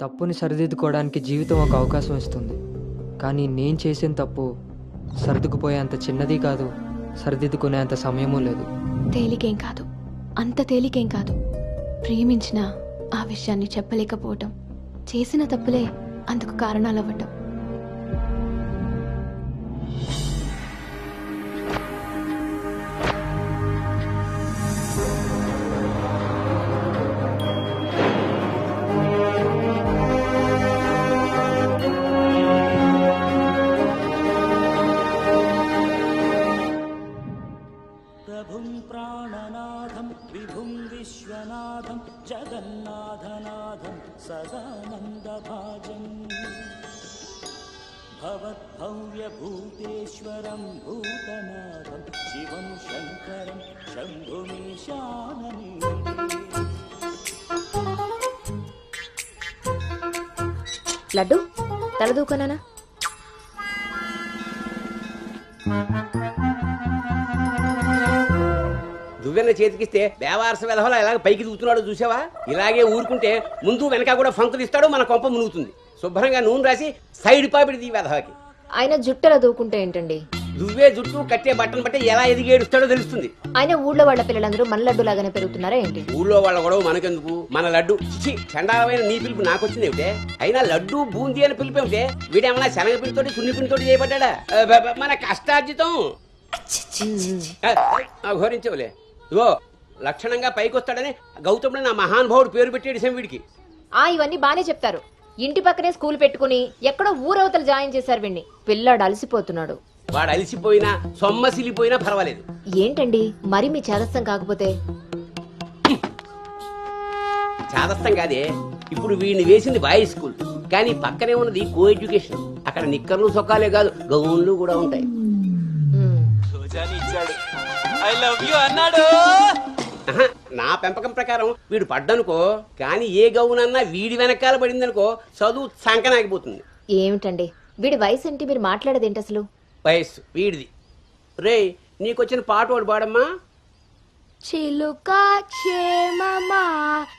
తప్పుని సరిదిద్దుకోవడానికి జీవితం ఒక అవకాశం ఇస్తుంది. కానీ నేను చేసిన తప్పు సర్దుకుపోయేంత చిన్నది కాదు, సరిదిద్దుకునేంత సమయమూ లేదు. తేలికేం కాదు, అంత తేలికేం కాదు. ప్రేమించిన ఆ విషయాన్ని చెప్పలేకపోవటం, చేసిన తప్పులే అందుకు కారణాలవ్వటం. ప్రభుం ప్రాణనాథం విభుం విశ్వనాథం జగన్నాథనాథం సదానందభాజం భవద్భవ్యభూతేశ్వరం భూతనాథం శివం శంకరం శంభుమీశానని. లడ్డు తలదూకనా? దువ్వెన చేతికిస్తే బేవారస వెధవలా ఎలాగ పైకి దూకుతున్నాడో చూసావా? ఇలాగే ఊరుకుంటే ముందు వెనక కూడా ఫంకులు ఇస్తాడు, మన కొంప మునుగుతుంది. శుభ్రంగా నూనె రాసి సైడ్ పాపిడి వెధవకి. ఆయన జుట్టెలా దూకుంటే ఏంటండి? దువ్వే జుట్టు కట్టే బట్టను బట్టి ఎలా ఎదిగేడుస్తాడో తెలుస్తుంది. ఆయన ఊళ్ళో వాళ్ళ పిల్లలందరూ మన లడ్డు లాగానే పెరుగుతున్నారా ఏంటి? ఊళ్ళో వాళ్ళ గొడవ మనకెందుకు? మన లడ్డు చిచి చండాలమైన నీ పిలుపు నాకొచ్చింది ఏమిటే? అయినా లడ్డు బూందీ అని పిలుపు ఏమిటే? వీడేమన్నా శనగపిండితోటి సున్నిపిండితోటి చేయబడ్డా? మన కష్టార్జితం ఘోరించవులే. ఇగో లక్షణంగా పైకొస్తాడని గౌతముడు నా మహానుభావుడు పేరు పెట్టేడు వీడికి. ఇవన్నీ బానే చెప్తారు. ఇంటి పక్కనే స్కూల్ పెట్టుకుని ఎక్కడో ఊరవతలు జాయిన్ చేశారు వీడిని. పిల్లాడు అలసిపోతున్నాడు. వాడు అలిసిపోయినా సొమ్మసిలిపోయినా పర్వాలేదు. ఏంటండి మరి మీ చేదస్తం కాకపోతే? చాదస్తం కాదే, ఇప్పుడు వీడిని వేసింది బాయ్స్ స్కూల్, కానీ పక్కనే ఉన్నది కో ఎడ్యుకేషన్. అక్కడ నిక్కర్లు సొక్కాలే కాదు, గౌన్లు కూడా ఉంటాయి. ఐ లవ్ యు అన్నాడు. నా పెంపకం ప్రకారం వీడు పడ్డనుకో, కానీ ఏ గౌనన్నా వీడి వెనకాల పడిందనుకో చదువు సంకనాగిపోతుంది. ఏమిటండి వీడి వయసు ఏంటి? మీరు మాట్లాడేదేంటి అసలు? వయస్సు వీడిది. రే నీకొచ్చిన పాట వాడు పాడమ్మా. చిలుకా క్షేమమా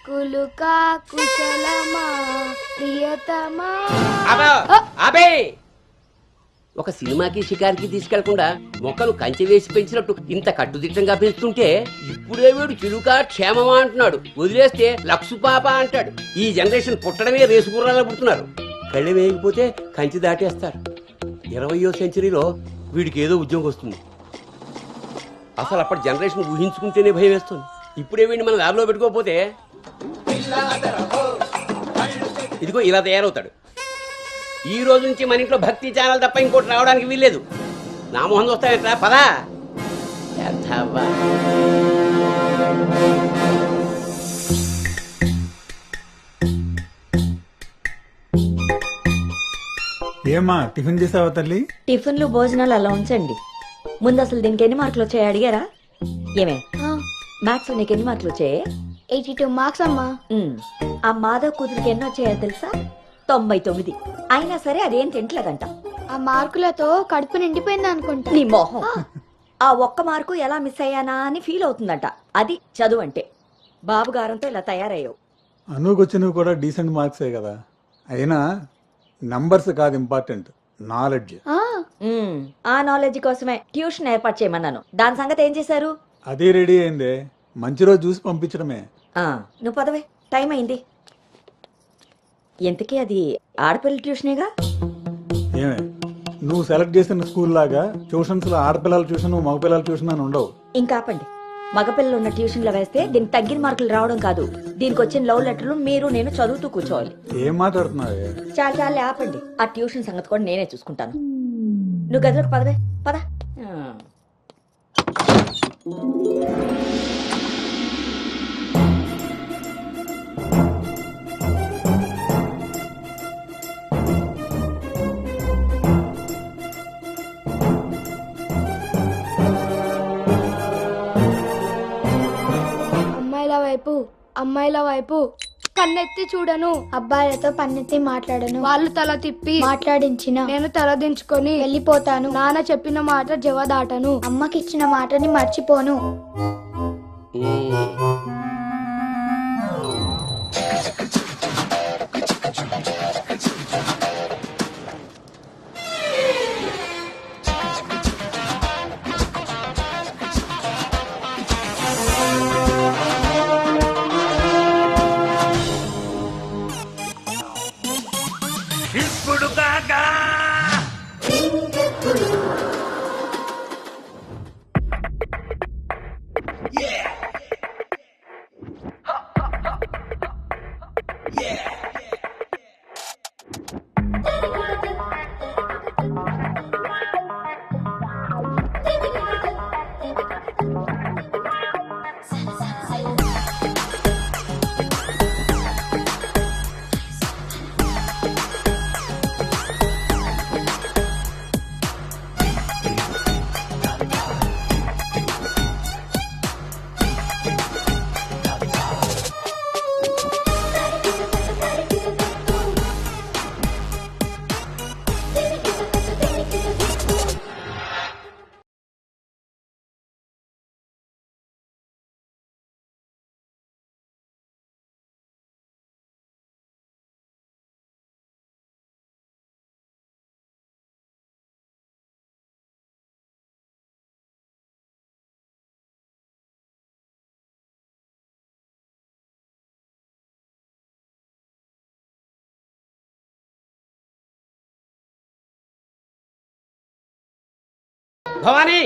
కులుకా కుశలమా ప్రియతమా. అబే ఒక సినిమాకి షికారికి తీసుకెళ్లకుండా మొక్కలు కంచె వేసి పెంచినట్టు ఇంత కట్టుదిట్టంగా పెంచుతుంటే ఇప్పుడే వీడు చిలుకా క్షేమమా అంటున్నాడు. వదిలేస్తే లక్సు పాప అంటాడు. ఈ జనరేషన్ పుట్టడమే రేసు గుర్రాలా పుడుతున్నారు. కళ్ళె వేయకపోతే కంచె దాటేస్తారు. 20వ సెంచరీలో వీడికి ఏదో ఉద్యోగం వస్తుంది. అసలు అప్పటి జనరేషన్ ఊహించుకుంటేనే భయం వేస్తుంది. ఇప్పుడే వీడిని మన ల్యాబ్లో పెట్టుకోకపోతే ఇదిగో ఇలా తయారవుతాడు. ఈ రోజు నుంచి మన ఇంట్లో భక్తి ఛానల్ తప్ప ఇంకోటి రావడానికి వీల్లేదు. నా మొహం వస్తాయంట పదా. ఏమా టిఫిన్ చేసావా తల్లి? టిఫిన్లు భోజనాలు అలా ఉంచండి. ముందు అసలు దీనికి ఎన్ని మార్కులు వచ్చాయి అడిగారా? ఏమే మ్యాథ్స్ లో నీకు ఎన్ని మార్కులు వచ్చాయి? 82 మార్క్స్ అమ్మా. ఆ మాధవ్ కూతురికి ఎన్ని వచ్చాయో తెలుసా? 99. అయినా సరే అదేం తింటలేదంట. ఆ మార్కులతో కడుపు నిండిపోయింది అనుకుంటా. నీ మొహం. ఆ ఒక్క మార్కు ఎలా మిస్ అయ్యానా అని ఫీల్ అవుతుందంట. అది చదువు అంటే. బాబు గారంతో ఇలా తయారయ్యావు. అనుకొచ్చినవి కూడా డీసెంట్ మార్క్సే కదా. అయినా నంబర్స్ కాదు ఇంపార్టెంట్, నాలెడ్జ్. ఆ నాలెడ్జ్ కోసమే ట్యూషన్ ఏర్పాటు చేయమన్నాను. దాని సంగతి ఏం చేశారు? అది రెడీ అయిందే, మంచి రోజు చూసి పంపించడమే. నువ్వు పదవే, టైం అయింది. ఎంతకీ అది ఆడపిల్ల ట్యూషనేగా? ఏమే నువ్వు సెలెక్ట్ చేసిన స్కూల్ లాగా ట్యూషన్స్ లో ఆడపిల్లల ట్యూషన్ మగపిల్లల ట్యూషన్ అని ఉండవు. ఇంకా ఆపండి. మగపిల్లలు ఉన్న ట్యూషన్ లో వేస్తే దీనికి తగ్గిన మార్కులు రావడం కాదు, దీనికి వచ్చిన లవ్ లెటర్లు మీరు నేను చదువుతూ కూర్చోవాలి. ఏం మాట్లాడుతున్నావే? చాలా ఆపండి. ఆ ట్యూషన్ సంగతి కూడా నేనే చూసుకుంటాను. నువ్వు గదిలోకి పదవే, పద. అమ్మాయిల వైపు కన్నెత్తి చూడను. అబ్బాయిలతో పన్నెత్తి మాట్లాడను. వాళ్ళు తల తిప్పి మాట్లాడించిన నేను తల దించుకొని వెళ్ళిపోతాను. నాన్న చెప్పిన మాట జవదాటను. అమ్మకిచ్చిన మాటని మర్చిపోను. ఇప్పుడు కాకా భవానీ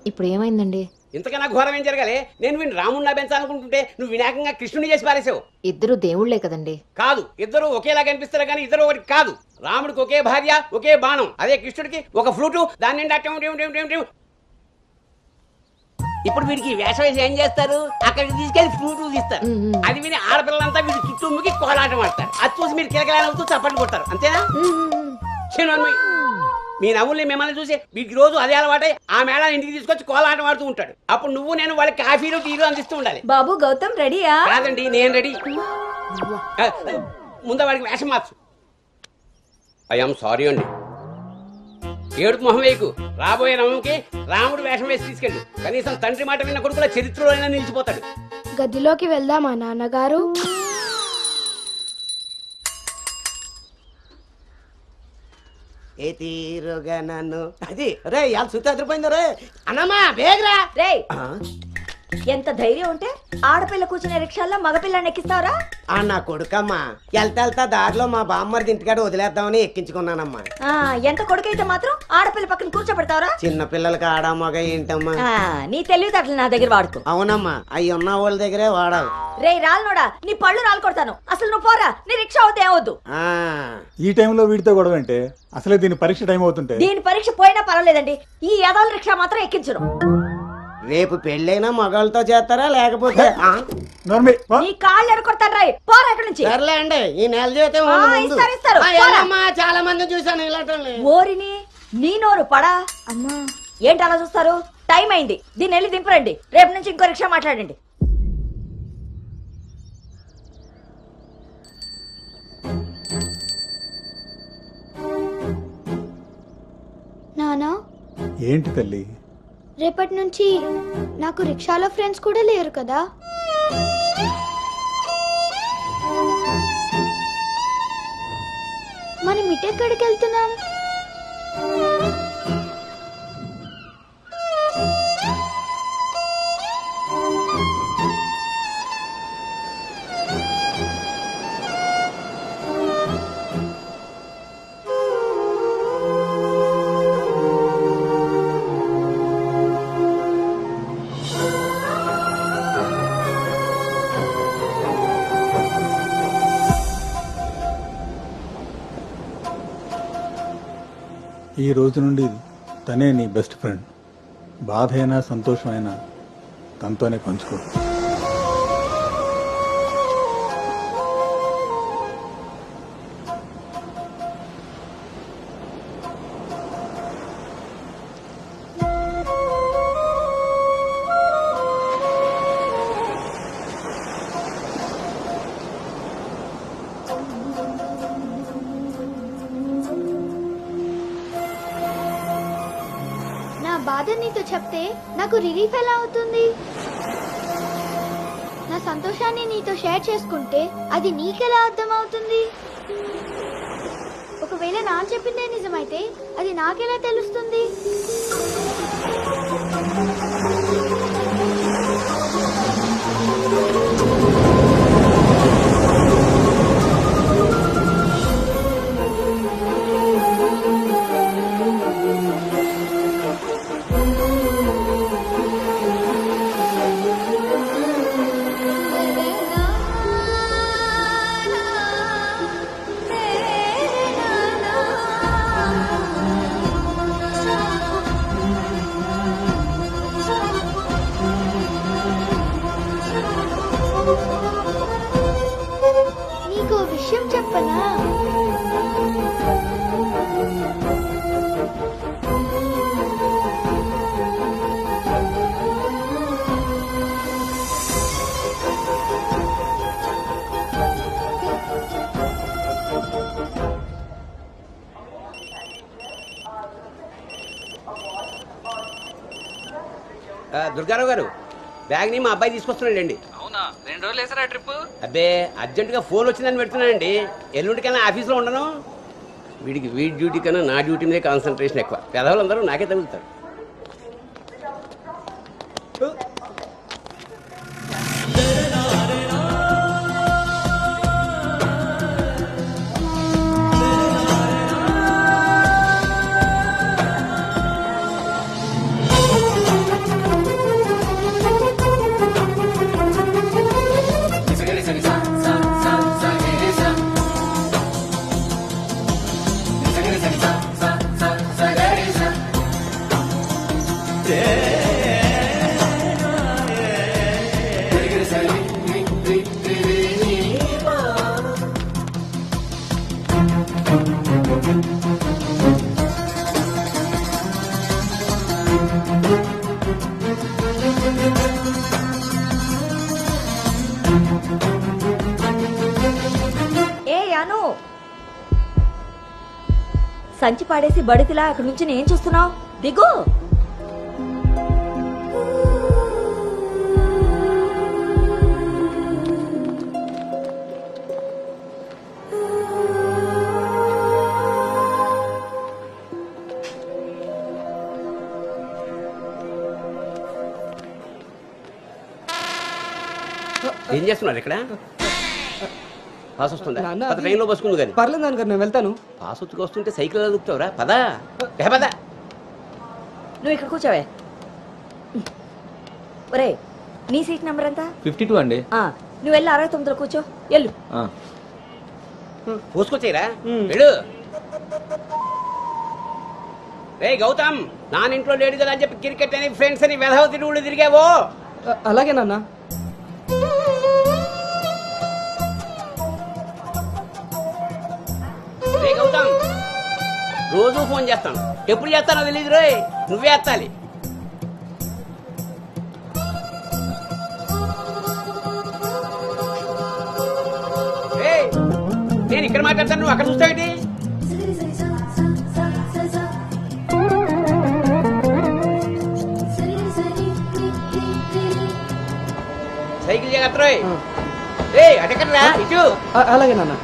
ఇప్పుడు ఏమైందండి? ఇంతకన్నా ఘోరం ఏం జరగాలి? నేను వీడిని రాముడిని పెంచాలనుకుంటుంటే నువ్వు వినాయకంగా కృష్ణుని చేసి పారేసావు. ఇద్దరు దేవుళ్లే కదండి. కాదు, ఇద్దరు ఒకేలా కనిపిస్తారు కానీ ఇద్దరు ఒకటి కాదు. రాముడికి ఒకే భార్య, ఒకే బాణం. అదే కృష్ణుడికి ఒక ఫ్లూటు, దాని నిండా ఇప్పుడు వీడికి వేషం వేసి ఏం చేస్తారు? అక్కడికి తీసుకెళ్లి ఫ్లూట్ తీస్తారు. అది విని ఆడపిల్లలంతా వీడి చుట్టూ ముగి కోలాటం ఆడతారు. అది చూసి మీరు కిలకలాడుతూ చప్పట్లు కొడతారు. అంతేనా? మీ నవ్వుల్ని మిమ్మల్ని చూసి వీడికి రోజు అదే అలవాటై ఆ మేళాన్ని ఇంటికి తీసుకొచ్చి కోలాటం ఆడుతూ ఉంటాడు. అప్పుడు నువ్వు నేను వాళ్ళకి కాఫీలు టీలు అందిస్తూ ఉండాలి. బాబు గౌతమ్ రెడీయా? కాదండి, నేను రెడీ. ముందు వాడికి వేషం మార్చు. ఐఎమ్ సారీ అండి. ఏడుపు మొహం వేయకు. రాబోయే నవంకి రాముడు వేషం వేసి తీసుకెళ్ళు. కనీసం తండ్రి మాట విన్న కొడుకుల చరిత్రలో అయినా నిలిచిపోతాడు. గదిలోకి వెళ్దామా నాన్నగారు? ఏ తీరుగా నన్ను అది రే ఇవాళ సుత్తి అదిరిపోయింది రే అన్నమ్మా బేగరా రే ఎంత ధైర్యం ఉంటే ఆడపిల్ల కూర్చునే రిక్షాల్లో మగపిల్లని ఎక్కిస్తావరా? ఆ నా కొడుకమ్మా వెళ్తా దారిలో మా బామ్మర్ది ఇంటికాడ వదిలేద్దామని ఎక్కించుకున్నానమ్మా. ఎంత కొడుకైతే మాత్రం ఆడపిల్ల పక్కన కూర్చోబెడతావరా? చిన్న పిల్లలకి ఆడా మగ ఏంటమ్మా? నీ తెలివితేటలు నా దగ్గర వాడుకో. అవునమ్మా, అవి ఉన్న వాళ్ళ దగ్గరే వాడాలి. రే రాల్నోడా, నీ పళ్ళు రాలు కొడతాను. అసలు నువ్వు పోరా, నీ రిక్షా అవుతే ఏమవుద్దు. ఈ టైంలో వీడితో గొడవ అంటే అసలే దీని పరీక్ష టైం అవుతుంటే. దీని పరీక్ష పోయినా పర్వాలేదండి, ఈ యదాల రిక్షా మాత్రం ఎక్కించరు. రేపు పెళ్ళైనా మగాళ్ళతో చేస్తారా లేకపోతే నీ కాళ్ళు ఎరకొడతాను రాయ్, పోరా ఇక్కడి నుంచి. సర్లే అండి, ఈ నెల జీతం ఇస్తారు. చాలా మంది చూసాను ఇలాంటి. ఓరిని నీ నోరు పడా. అమ్మా ఏంటి అలా చూస్తారు? టైం అయింది, దీన్ని వెళ్ళి దింపరండి. రేపు నుంచి ఇంకో రిక్షా మాట్లాడండి. నానా ఏంటి తల్లి? రేపటి నుంచి నాకు రిక్షాలో ఫ్రెండ్స్ కూడా లేరు కదా? మనం ఇటెక్కడికి వెళ్తున్నాం? ఈ రోజు నుండి తనే నీ బెస్ట్ ఫ్రెండ్. బాధ అయినా సంతోషమైనా తనతోనే పంచుకో. బాధ నీతో చెప్తే నాకు రిలీఫ్ ఎలా అవుతుంది? నా సంతోషాన్ని నీతో షేర్ చేసుకుంటే అది నీకెలా అర్థమవుతుంది? ఒకవేళ నా చెప్పిందే నిజమైతే అది నాకెలా తెలుస్తుంది? నీకు విషయం చెప్పనా? దుర్గారావు గారు, బ్యాగ్ని మా అబ్బాయి తీసుకొస్తున్నాడండి. అవునా, 2 రోజులు వేసారా ట్రిప్? అబ్బే, అర్జెంటుగా ఫోన్ వచ్చిందని పెడుతున్నానండి. ఎల్లుండికైనా ఆఫీస్లో ఉండను. వీడి డ్యూటీ కన్నా నా డ్యూటీ మీద కాన్సన్ట్రేషన్ ఎక్కువ. పెదవులందరూ నాకే తగులుతారు. ఏ యాను, సంచి పాడేసి బడితిలా అక్కడి నుంచి నేను చూస్తున్నావు? దిగు. ఏం చేస్తున్నారు ఇక్కడ? పాస్ వస్తుందా? నాన్న, పద, ట్రైన్లో బస్సుకుంది కానీ. పర్లేదు నాన్నగారు, నేను వెళ్తాను. పాస్ వచ్చుకు వస్తుంటే సైకిల్ ఎలా దొక్కుతావురా? పదా పదా. నువ్వు ఇక్కడ కూర్చోవే. ఒరే, నీ సీట్ నెంబర్ ఎంత? 52 అండి. నువ్వు వెళ్ళి 69లో కూర్చో. వెళ్ళు. పోసుకొచ్చేయరా, వెళ్ళు. రే గౌతమ్, నానింట్లో లేడు కదా అని చెప్పి క్రికెట్ అని ఫ్రెండ్స్ అని వెధవ తిరుగుళ్ళు తిరిగావో. అలాగే నాన్న. రే గౌతమ్, రోజు ఫోన్ చేస్తాను, ఎప్పుడు చేస్తానో తెలియదు రోయ్, నువ్వే ఎత్తాలి. నేను ఇక్కడ మాట్లాడతాను, నువ్వు అక్కడ చూస్తావేంటి? సైకిల్ జాగ్రత్త రోయ్. అటెక్కడరా, ఇటు. అలాగే నాన్న.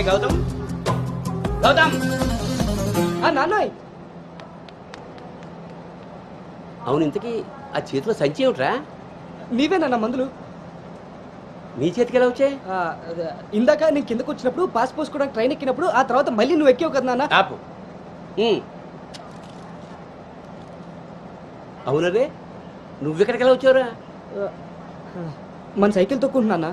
గౌతమ్, గౌతమ్. నాన్నయ్, అవును, ఇంతకీ ఆ చేతిలో సంచి ఏమిట్రా? నీవేనా మందులు? నీ చేతికి ఎలా వచ్చాయి? ఇందాక నేను కిందకు వచ్చినప్పుడు పాస్ పోసుకోవడానికి ట్రైన్ ఎక్కినప్పుడు, ఆ తర్వాత మళ్ళీ నువ్వు ఎక్కావు కదా నాన్న. ఆపు. అవునరే, నువ్వెక్కడికి ఎలా వచ్చావురా? మన సైకిల్ తొక్కుంటున్నా.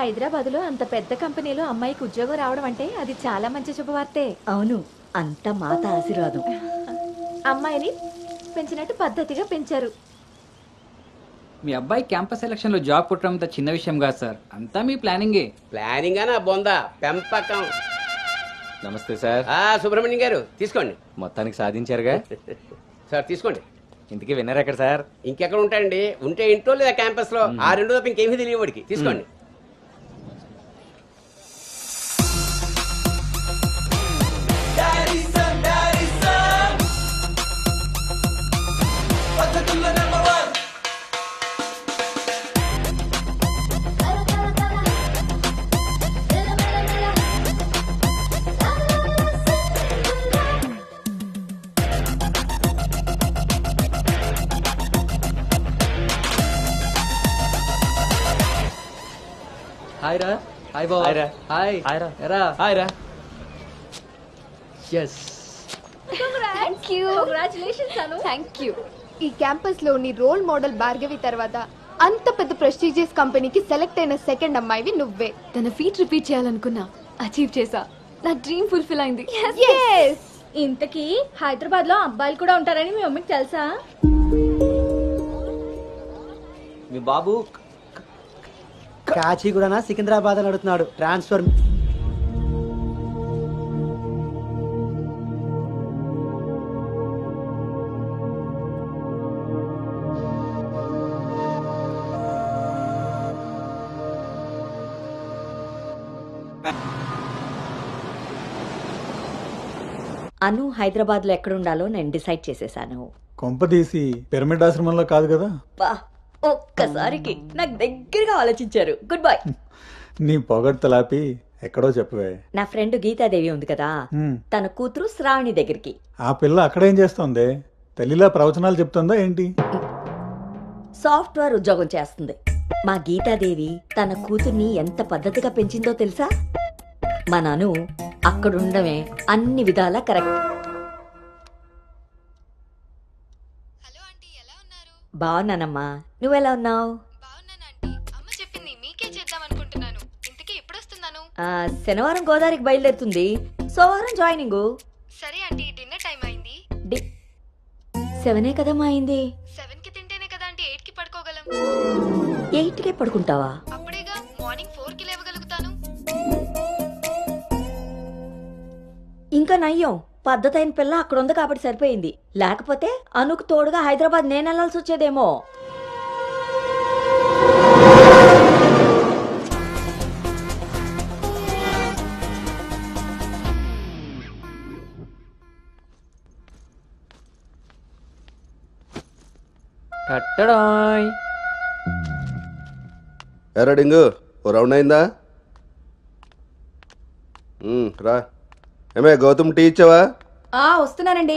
హైదరాబాద్ లో అంత పెద్ద కంపెనీలో అమ్మాయికి ఉద్యోగం రావడం అంటే అది చాలా మంచి శుభవార్తే. అవును, అంత మాత ఆశీర్వాదం. అమ్మాయిని పెంచినట్టు పద్ధతిగా పెంచారు. మీ అబ్బాయి క్యాంపస్ సెలక్షన్ లో జాబ్ కొట్టడం అంత చిన్న విషయం కాదు సార్, అంతా మీ ప్లానింగే. ప్లానింగ్ అనా బొందా పెంపకం. నమస్తే సార్. సుబ్రహ్మణ్యం గారు తీసుకోండి. మొత్తానికి సాధించారుగా. సార్ తీసుకోండి. ఇంతకీ విన్నర్ ఎక్కడ సార్? ఇంకెక్కడ ఉంటాయండి, ఉంటే ఇంట్లో లేదా క్యాంపస్ లో. ఆ రెండు తప్ప ఇంకేమీ తెలియదు వాడికి. తీసుకోండి. హాయ్ రా. హాయ్ బావ. హాయ్ రా. హాయ్. హాయ్ రా. ఎరా. హాయ్ రా. ఎస్. Thank you. ఈ క్యాంపస్ లో నీ రోల్ మోడల్ భార్గవి తర్వాత అంత పెద్ద ప్రెస్టీజియస్ కంపెనీకి సెలెక్ట్ అయిన సెకండ్ అమ్మాయివి నువ్వే. తన ఫీట్ రిపీట్ చేయాలనుకున్నా, అచీవ్ చేసా. నా డ్రీమ్ ఫుల్ఫిల్ అయింది. ఇంతకీ హైదరాబాద్ లో అబ్బాయిలు కూడా ఉంటారని మీ మమ్మీకి తెలుసా? మీ బాబు కాచిగూడనా సికింద్రాబాద్ అని అడుగుతున్నాడు. ట్రాన్స్ఫర్. అను హైదరాబాద్ లో ఎక్కడుండాలో నేను డిసైడ్ చేసేసాను. కొంప తీసి పిరమిడ్ ఆశ్రమంలో కాదు కదా? బా, ఒక్కసారికి నాకు దగ్గరగా ఆలోచించారు. Good bye. నీ పొగడ్తలాపి ఎక్కడో చెప్పవే. నా ఫ్రెండ్ గీతాదేవి ఉంది కదా, తన కూతురు శ్రావణి దగ్గరికి. ఆ పిల్ల అక్కడేం చేస్తోంది? తల్లిలా ప్రవచనాలు చెప్తుందా ఏంటి? సాఫ్ట్వేర్ ఉద్యోగం చేస్తుంది. మా గీతాదేవి తన కూతుర్ని ఎంత పద్ధతిగా పెంచిందో తెలుసా? మా నాను అక్కడుండమే అన్ని విధాలా కరెక్ట్. హలో ఆంటీ, ఎలా ఉన్నారు? బాగున్నానమ్మా, నువ్వెలా ఉన్నావు? బాగున్నాను ఆంటీ. అమ్మ చెప్పింది మీకే చేద్దాం అనుకుంటున్నాను. ఇంతకీ ఎప్పుడు వస్తున్నాను? శనివారం గోదావరికి బయలుదేరుతుంది, సోమవారం జాయినింగ్. సరే ఆంటీ, డిన్నర్ టైం అయింది. 7 కదమ్మా అయింది. 7కి తింటేనే కదా ఆంటీ 8కి పడుకోగలం. 8కే పడుకుంటావా? అప్పుడేగా మార్నింగ్ 4కి లేవగలుగుతాను. ఇంకా నయ్యం, పద్ధతైన పిల్ల అక్కడ ఉంది కాబట్టి సరిపోయింది. లేకపోతే అనుకు తోడుగా హైదరాబాద్ నేను వెళ్లాల్సి వచ్చేదేమో. కట్టడాయ్. ఎరా డింగు, ఓ రౌండ్ అయిందా? రా. ఏమే గౌతమ్, టీ ఇచ్చావా? వస్తున్నానండి.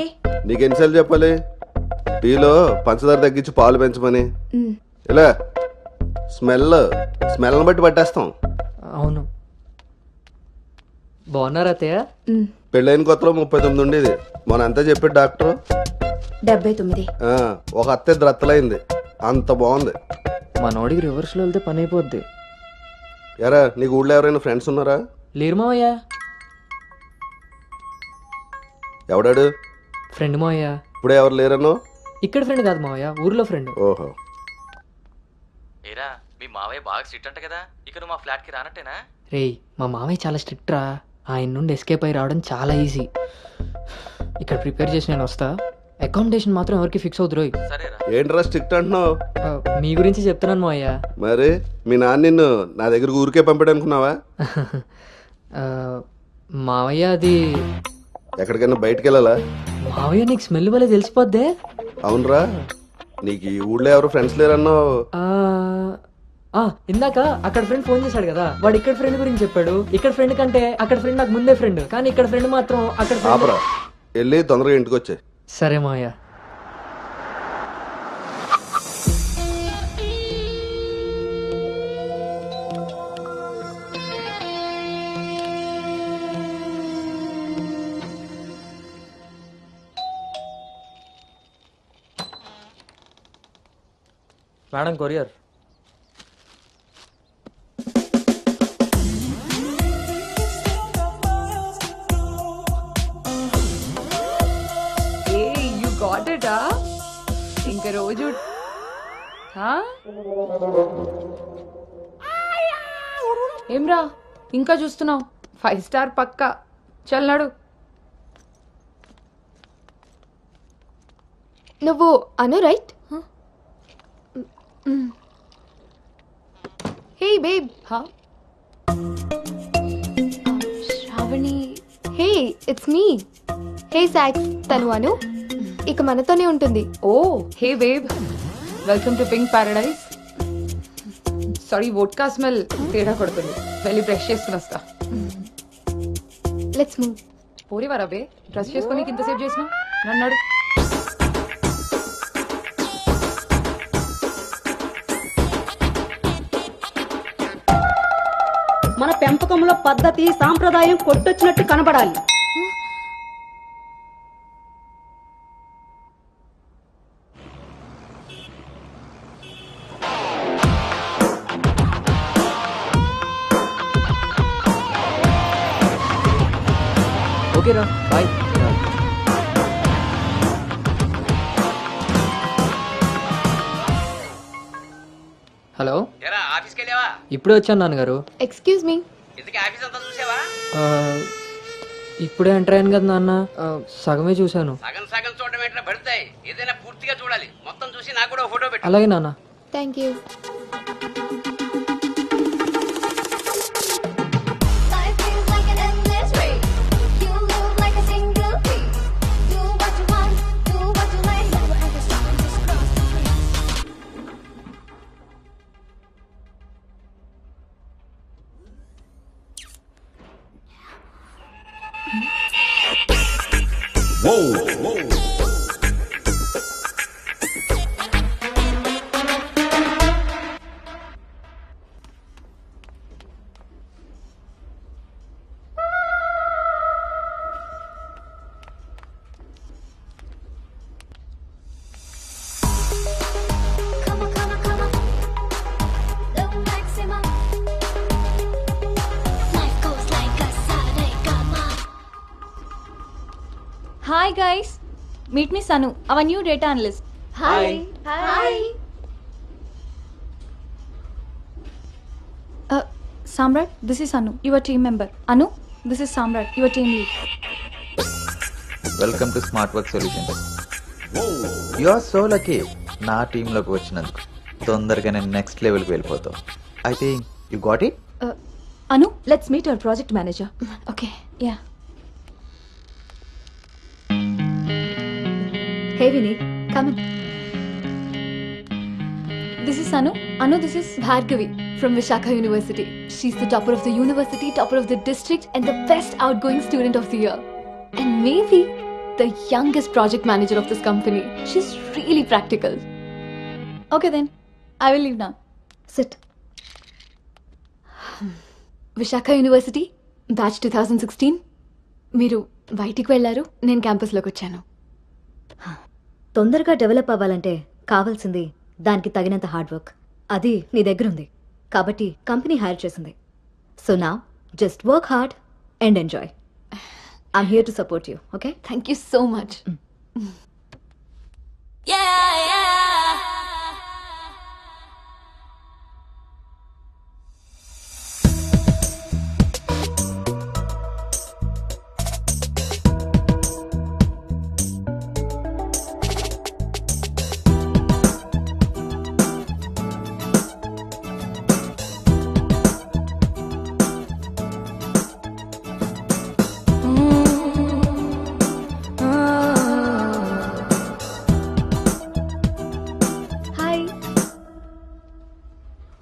నీకు ఎన్నిసార్లు చెప్పాలి టీలో పంచదార తగ్గించి పాలు పెంచమని? ఇలా స్మెల్ని బట్టి పట్టేస్తాం. అవును. బాగున్నారా అత్తయ్య? పెళ్ళైన కొత్తలో 39 ఉండేది, మొన్న అంతా చెప్పాడు డాక్టర్. 79. ఒక అత్తే ద్రత్తలైంది, అంత బాగుంది. మనోడికి రివర్స్లో వెళ్తే పని అయిపోద్ది. ఎరా, నీకు ఊళ్ళో ఎవరైనా ఫ్రెండ్స్ ఉన్నారా? లేరు మావయ్య. ఎవడాడు? ఫ్రెండ్ మావయ్య. ఇప్పుడే ఎవరు లేరన్నో? ఇక్కడ ఫ్రెండ్ కాదు మావయ్య, ఊర్లో ఫ్రెండ్. ఓహో. ఏరా, మీ మావయ్య బాగా స్ట్రిక్ట్ అంట కదా, ఇక నువ్వు మా ఫ్లాట్ కి రానట్టేనా? రేయ్, మా మావయ్య చాలా స్ట్రిక్ట్ రా. ఆయన నుండి ఎస్కేప్ అయి రావడం చాలా ఈజీ. ఇక్కడ ప్రిపేర్ చేసి నేను వస్తా. అకామిడేషన్ మాత్రం ఎవరికి ఫిక్స్ అవుతురు. సరేరా. ఏంట్రా స్ట్రిక్ట్ అంటున్నావు? మీ గురించి చెప్తున్నాను మావయ్య. మరి మీ నాన్న నిన్ను నా దగ్గర ఊరికే పంపాడు అనుకున్నావా? మావయ్య అది ఎక్కడికైనా బయటకు వెళ్ళాలా? మావయ్య నీకు స్మెల్ వల్ల తెలిసిపోద్దే. అవునరా, నీకు ఈ ఊళ్ళో ఎవరు ఫ్రెండ్స్ లేరన్నావు. ఇందాక అక్కడ ఫ్రెండ్ ఫోన్ చేశాడు కదా, వాడు ఇక్కడ ఫ్రెండ్ గురించి చెప్పాడు. ఇక్కడ ఫ్రెండ్ కంటే అక్కడ ఫ్రెండ్ నాకు ముందే ఫ్రెండ్, కానీ ఇక్కడ ఫ్రెండ్ మాత్రం అక్కడ ఆపరా, వెళ్ళి తొందరగా ఇంటికి వచ్చే. సరే మావయ్య. Madam, courier. అయితే రోజు హా? ఏమ్రా ఇంకా చూస్తున్నావు? 5 స్టార్ పక్కా. చల్నాడు. నువ్వు Anu right? Hey babe. Shravani. Hey it's me. Hey సాక్స్, తను అను. ఇక మనతోనే ఉంటుంది. ఓ hey babe, welcome to pink paradise. Sorry, vodka smell తేడా కొడుతుంది. వెళ్ళి బ్రష్ చేసుకుని వస్తా. Let's move. పోరివారా బే, బ్రష్ చేసుకొని ఇంతసేపు చేసిన నన్నాడు. మన పెంపకంలో పద్ధతి సాంప్రదాయం కొట్టొచ్చినట్టు కనబడాలి. ఓకేరా, బాయ్. హలో, ఆఫీస్కి వెళ్ళావా? ఇప్పుడే వచ్చాను నాన్నగారు. Excuse me. ఇంతకీ ఆఫీస్ అంతా చూసావా? ఆ, ఇప్పుడే ఎంటర్ అయ్యాను కదా నాన్న. సగమే చూశాను. సగం సగం చూడడం ఏంటో పడతాయి. ఏదైనా పూర్తిగా చూడాలి. మొత్తం చూసి నాకు కూడా ఫోటో పెట్టు. అలాగే నాన్న. Thank you. Hi guys, meet me Sanu, our new data analyst. Hi. Hi. Samrat, this is Anu, your team member. Anu, this is Samrat, your team lead. Welcome to smart work solutions. You are so lucky నా టీంలోకి వచ్చినందుకు. తొందరగా నేను next లెవెల్కి వెళ్ళిపోతావు. I think you got it. Anu, let's meet our project manager. Okay, yeah. Hey Vinny, come in. This is Anu. Anu, this is Bhargavi from Vishakha University. She's the topper of the university, topper of the district, and the best outgoing student of the year. And maybe the youngest project manager of this company. She's really practical. Okay then, I will leave now. Sit. Vishakha University, batch 2016. మీరు బయటికి వెళ్ళారు, నేను క్యాంపస్లోకి వచ్చాను. తొందరగా develop అవ్వాలంటే కావాల్సింది దానికి తగినంత హార్డ్ వర్క్. అది నీ దగ్గర ఉంది కాబట్టి కంపెనీ హైర్ చేసింది. So now just work hard and enjoy. I'm here to support you. Okay, thank you so much.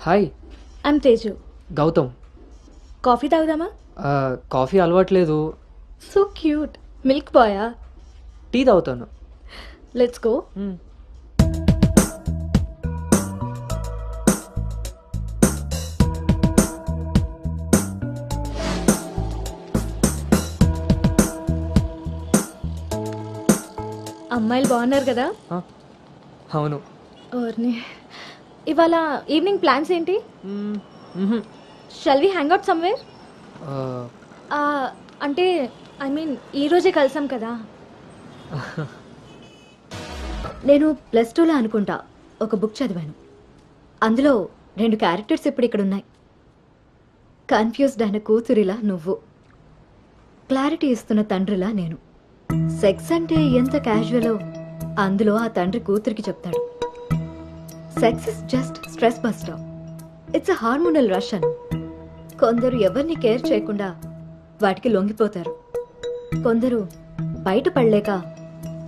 Hi, I'm Teju. Gautam. Coffee తాగుదామా? కాఫీ అలవాట్లేదు. So cute. మిల్క్ బాయా? టీ తాగుతాను. Let's go. అమ్మాయిలు బాగున్నారు కదా? అవును. ఓర్ని, ఇవాళ ఈవినింగ్ ప్లాన్స్ ఏంటి? Shall we hang out somewhere? అంటే ఐ మీన్ ఈ రోజే కలిసాం కదా. నేను +2లో అనుకుంటా ఒక బుక్ చదివాను. అందులో 2 క్యారెక్టర్స్ ఇప్పుడు ఇక్కడ ఉన్నాయి. కన్ఫ్యూజ్డ్ అయిన కూతురిలా నువ్వు, క్లారిటీ ఇస్తున్న తండ్రిలా నేను. సెక్స్ అంటే ఎంత క్యాజువలో అందులో ఆ తండ్రి కూతురికి చెప్తాడు. Sex is just stress buster. It's a hormonal rush Anu. కొందరు ఎవరిని కేర్ చేయకుండా వాటికి లొంగిపోతారు. కొందరు బయట పడలేక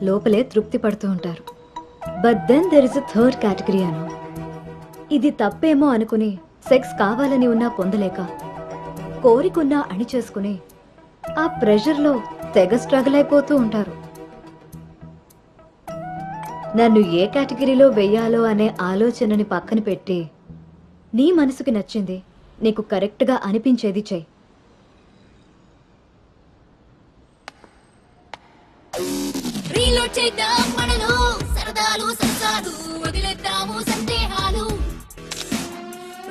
లోపలే తృప్తి పడుతూ ఉంటారు. But then there is a third category Anu. ఇది తప్పేమో అనుకుని సెక్స్ కావాలని ఉన్నా పొందలేక, కోరికున్నా అణి చేసుకుని ఆ ప్రెషర్లో తెగ స్ట్రగుల్ అయిపోతూ ఉంటారు. నన్ను ఏ కేటగిరీలో వెయ్యాలో అనే ఆలోచనని పక్కన పెట్టి నీ మనసుకి నచ్చింది, నీకు కరెక్ట్గా అనిపించేది చెయ్యి. రీలోడ్ చేద్దాం మనలో సరదాలు సరసాలు, వదిలేద్దాము సందేహాలు.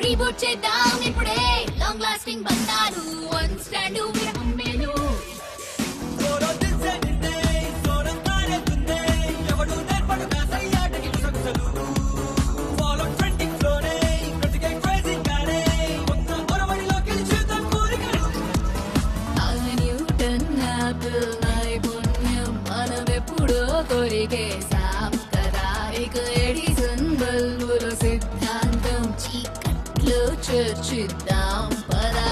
రీబూట్ చేద్దాం ఇప్పుడే లాంగ్ లాస్టింగ్ బంధాలు. వన్ స్టాండ్ విరహం మేలు. కొరిగేసాం కదా ఇక ఎడిసన్ బల్బుల సిద్ధాంతం చీకట్లో చర్చిద్దాం పదా.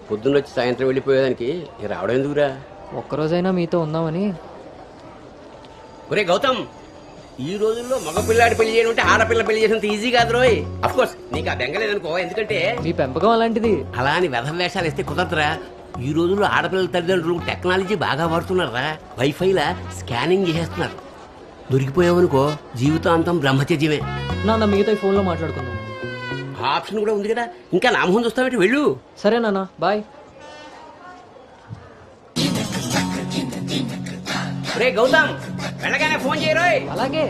పొద్దున్నొచ్చి సాయంత్రం వెళ్ళిపోయేదానికి రావడం ఎందుకురా? ఒక్కరోజైనా మీతో ఉందామని. ఒరే గౌతమ్, ఈ రోజుల్లో మగపిల్లాడి పెళ్లి చేయడం అంటే ఆడపిల్ల పెళ్లి చేసినంత ఈజీ కాదు రోయ్. అఫ్ కోర్స్ నీకు ఆ బెంగలేదనుకో, ఎందుకంటే మీ పెంపకం అలాంటిది. అలా అని వ్యధ వేషాలు వేస్తే కుదరదురా. ఈ రోజుల్లో ఆడపిల్లల తల్లిదండ్రులు టెక్నాలజీ బాగా వాడుతున్నారా. వైఫైలా స్కానింగ్ చేసేస్తున్నారు. దొరికిపోయావనుకో జీవితాంతం బ్రహ్మచర్యమే. నాన్న మిగతా ఫోన్లో మాట్లాడుకుందాం. ఆప్షన్ కూడా ఉంది కదా, ఇంకా నా మొహం చూస్తావేంటి? వెళ్ళు. సరే నాన్న, బాయ్. రే గౌతమ్, వెళ్ళగానే ఫోన్ చేయరోయ్. అలాగే.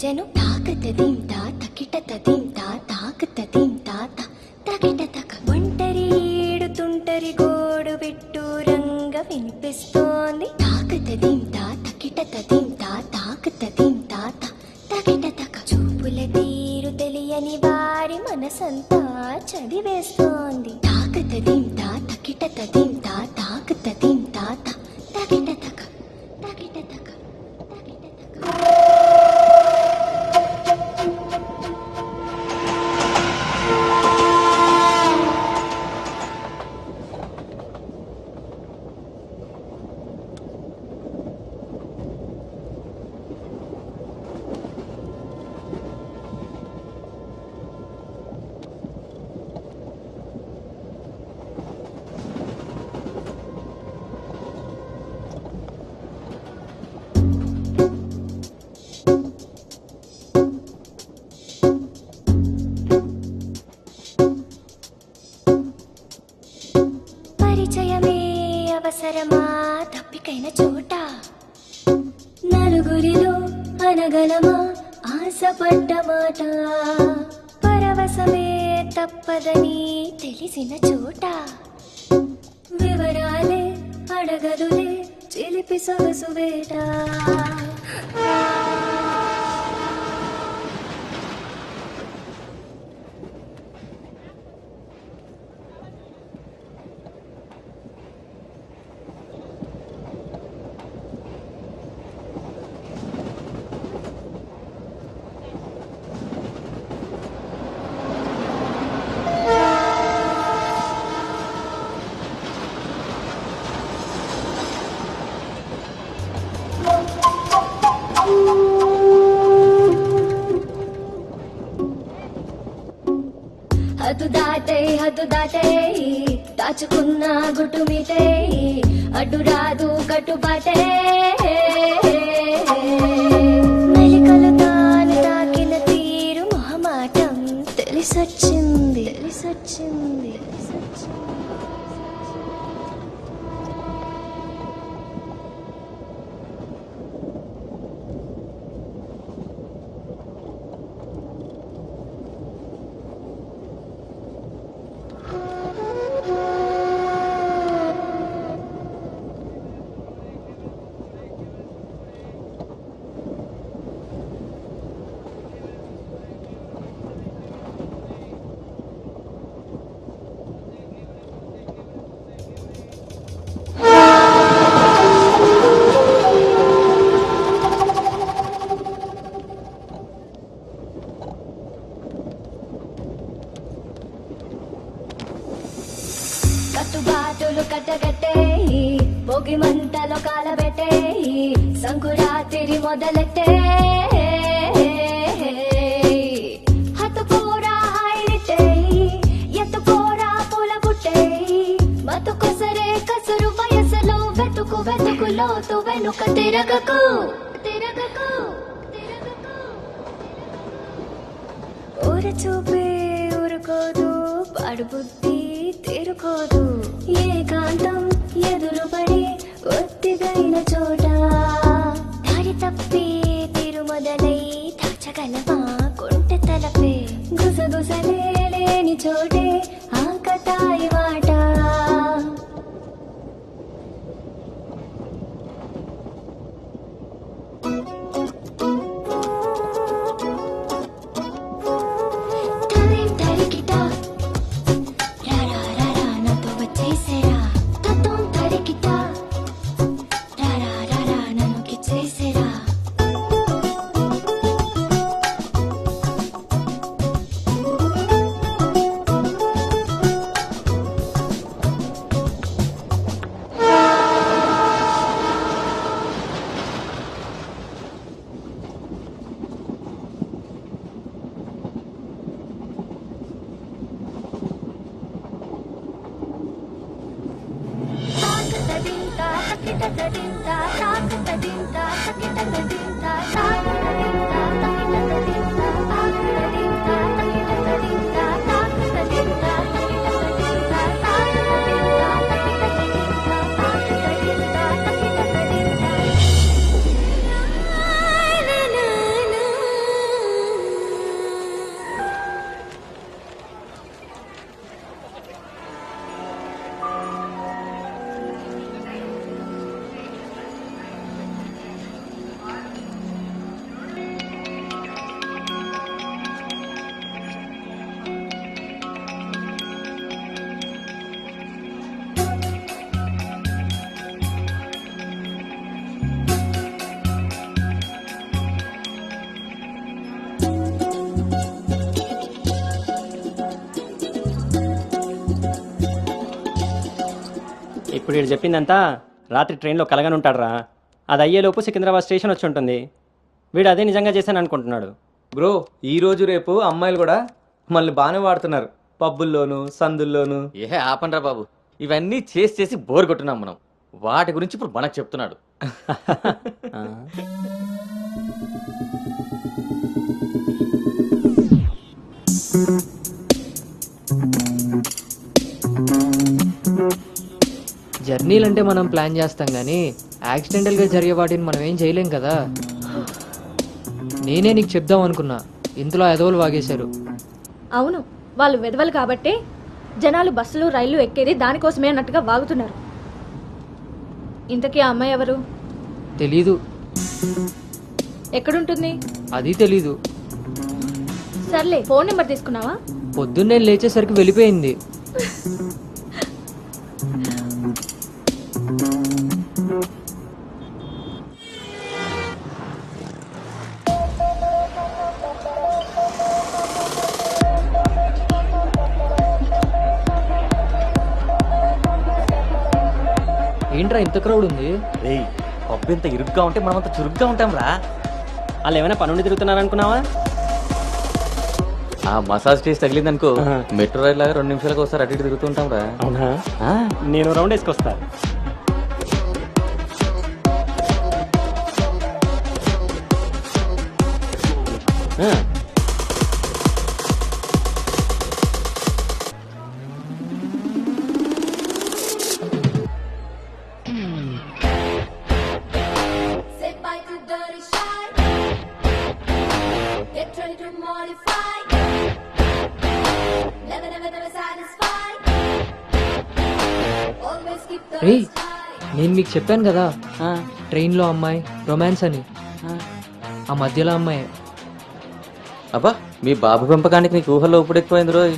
జను తాకతదీం తా తకిటతదీం తా తాకతదీం తా తకిటతక. ఒంటరి ఏడుతుంటరి గోడు పెట్టు రంగ వినిపిస్తోంది. తాకతదీం తా తకిటతదీం తా తాకతదీం తా తకిటతక. చూపుల తీరు తెలియని వారి మనసంతా చదివేస్తోంది. తాకతదీం తా తకిటతదీం తా తాకతదీం తా తకిటతక తకిటతక. అవసరమా తప్పికైన చోట నలుగురిలో అనగలమా ఆశపడ్డ మాట. పరవశమే తప్పదని తెలిసిన చోట వివరాలే అడగదులే చిలిపి సొగసు వేట. ఎత్తు దాటే దాచుకున్న గుట్టు మీటే అడ్డు రాదు కట్టుబాటే మెలికలు తాను తాకిన తీరు మొహమాటం తెలిసొచ్చింది తెలిసొచ్చింది కట్టుబాటులు కట్టగట్టే పొగి మంటలో కాలబెట్టే సంకురాత్రి మొదలెట్టే హతుకోరా హాయిరితే ఎత్తుకోరా పూల పుట్టే బతుకొసరే కసురు వయసులో వెతుకు వెతుకులోతు వెనుక తిరగకు తిరగకు ఊర చూపే ఊరుకోదు పాడు బుద్ధి తీరుకోదు ఏకాంతం ఎదురుపడి ఒత్తిగైన చోట దారి తప్పి తీరు మొదలై దాచగలవా కొంటె తలపే గుసగుసలే లేని చోటే ఆకతాయి మాట ఇప్పుడు వీడు చెప్పిందంతా రాత్రి ట్రైన్లో కలగని ఉంటాడురా. అది అయ్యేలోపు సికింద్రాబాద్ స్టేషన్ వచ్చి ఉంటుంది. వీడు అదే నిజంగా చేశాను అనుకుంటున్నాడు. బ్రో ఈ రోజు రేపు అమ్మాయిలు కూడా మళ్ళీ బాగానే వాడుతున్నారు, పబ్బుల్లోను సందుల్లోను. ఏ ఆపండ్రా బాబు, ఇవన్నీ చేసి చేసి బోర్ కొట్టున్నాం మనం. వాటి గురించి ఇప్పుడు మనకు చెప్తున్నాడు. జర్నీలు అంటే మనం ప్లాన్ చేస్తాం కానీ యాక్సిడెంటల్గా జరిగే వాటిని మనం ఏం చేయలేం కదా. నేనే నీకు చెప్దాం అనుకున్నా, ఇంతలో ఎదవలు వాగేశారు. అవును, వాళ్ళు వెదవలు కాబట్టి జనాలు బస్సులు రైళ్లు ఎక్కేది దానికోసమే అన్నట్టుగా వాగుతున్నారు. ఇంతకీ ఆ అమ్మాయి ఎవరు? తెలీదు. ఎక్కడుంటుంది? అది తెలీదు. సర్లే, ఫోన్ నెంబర్ తీసుకున్నావా? పొద్దున్నే లేచేసరికి వెళ్ళిపోయింది. ఏంట్రా ఇంత క్రౌడ్ ఉంది? రేయ్, పబ్బు ఇంత ఇరుగ్గా ఉంటే మనం అంత చురుగ్గా ఉంటాం రా. వాళ్ళు ఏమైనా పనుండి తిరుగుతున్నారనుకున్నావా? ఆ మసాజ్ టేస్ట్ తగిలింది అనుకో మెట్రో రైల్ లాగా 2 నిమిషాలకు ఒకసారి అటు ఇటు తిరుగుతుంటాం రా. అవునా? నేను round వేసుకొస్తా. Say bye to dirty shy. Get ready to modify. Never, never, never satisfied. Always keep the రే నేను మీకు చెప్పాను కదా ట్రైన్లో అమ్మాయి రొమాన్స్ అని, ఆ మధ్యలో అమ్మాయి. అబ్బా మీ బాబు పెంపకానికి నీకు ఊహల్లో ఇప్పుడు ఎక్కువైంది రోయ్.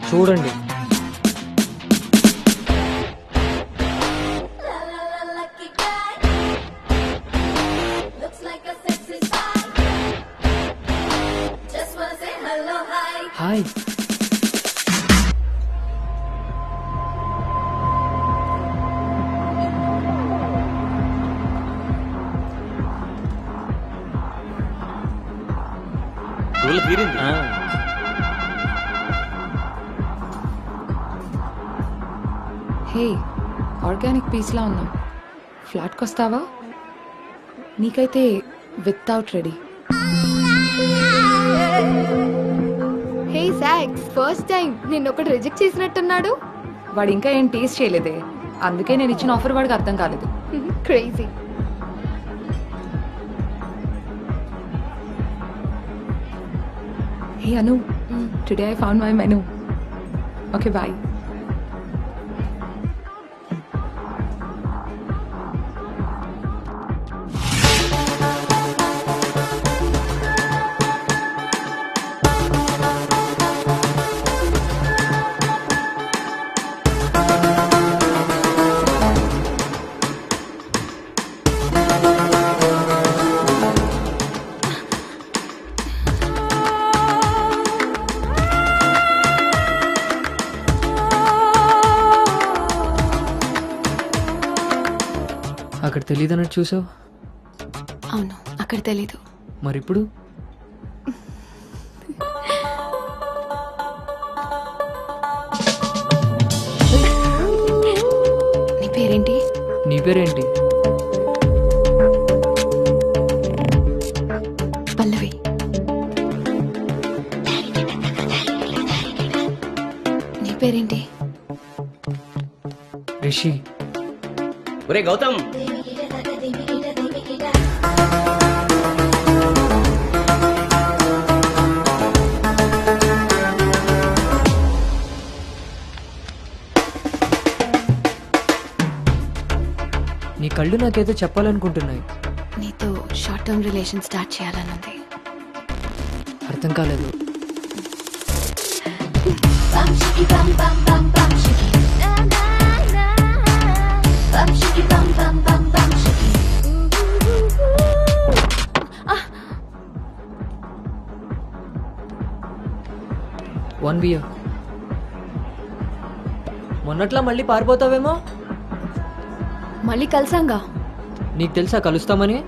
చూడండి Looks like a sexy spy. Just wanna say hello, hi. Hi. ఊళ్ళో తీరింది. హే, ఆర్గానిక్ పీస్లా ఉన్నాం. ఫ్లాట్కి వస్తావా? నీకైతే వితౌట్ రెడీ. హే సాక్స్, ఫస్ట్ టైం నిన్నొకటి రిజెక్ట్ చేసినట్టున్నాడు. వాడు ఇంకా ఏం టేస్ట్ చేయలేదే, అందుకే నేను ఇచ్చిన ఆఫర్ వాడికి అర్థం కాలేదు. Crazy. Hey Anu, today I found my menu. Okay bye. అక్కడ తెలియదన్నట్టు చూసావు. అవును, అక్కడ తెలీదు. మరిప్పుడు నీ పేరేంటి? నీ పేరేంటి? పల్లవి. నీ పేరేంటి? రిషి. ఒరే గౌతమ్, నీ కళ్ళు నాకేదో చెప్పాలనుకుంటున్నాయి. నీతో షార్ట్ టర్మ్ రిలేషన్ స్టార్ట్ చేయాలనుంది. అర్థం కాలేదు. Bum shiki bum bum bum bum shiki. Na na na. Bum shiki bum bum bum bum shiki. One beer. మొన్నట్లా మళ్ళీ పారిపోతావేమో. మళ్ళీ కలిసాంగా. నీకు తెలుసా కలుస్తామని?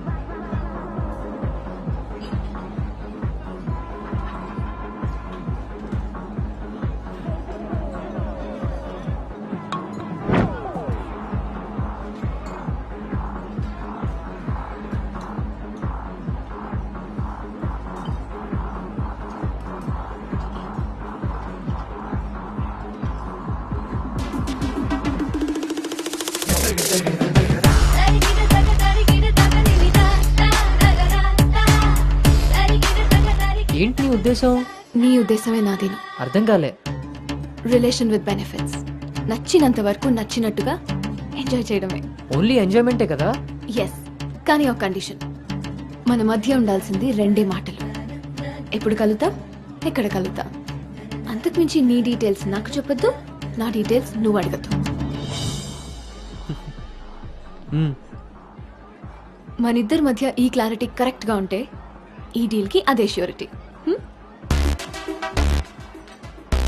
ఏంటి నీ ఉద్దేశం? నీ ఉద్దేశమే నాదేను. అర్థం కాలే. Relation with benefits. నచ్చినంత వరకు నచ్చినట్టుగా ఎంజాయ్ చేయడమే. ఓన్లీ ఎంజాయ్మెంటే కదా? ఎస్, కానీ ఒక కండిషన్. మన మధ్య ఉండాల్సింది 2 మాటలు. ఎప్పుడు కలుద్దాం, ఎక్కడ కలుద్దాం. అంతకుమించి నీ డీటెయిల్స్ నాకు చెప్పొద్దు, నా డీటెయిల్స్ నువ్వు అడగద్దు. మనిద్దరి మధ్య ఈ క్లారిటీ కరెక్ట్గా ఉంటే ఈ డీల్కి అదే ష్యూరిటీ.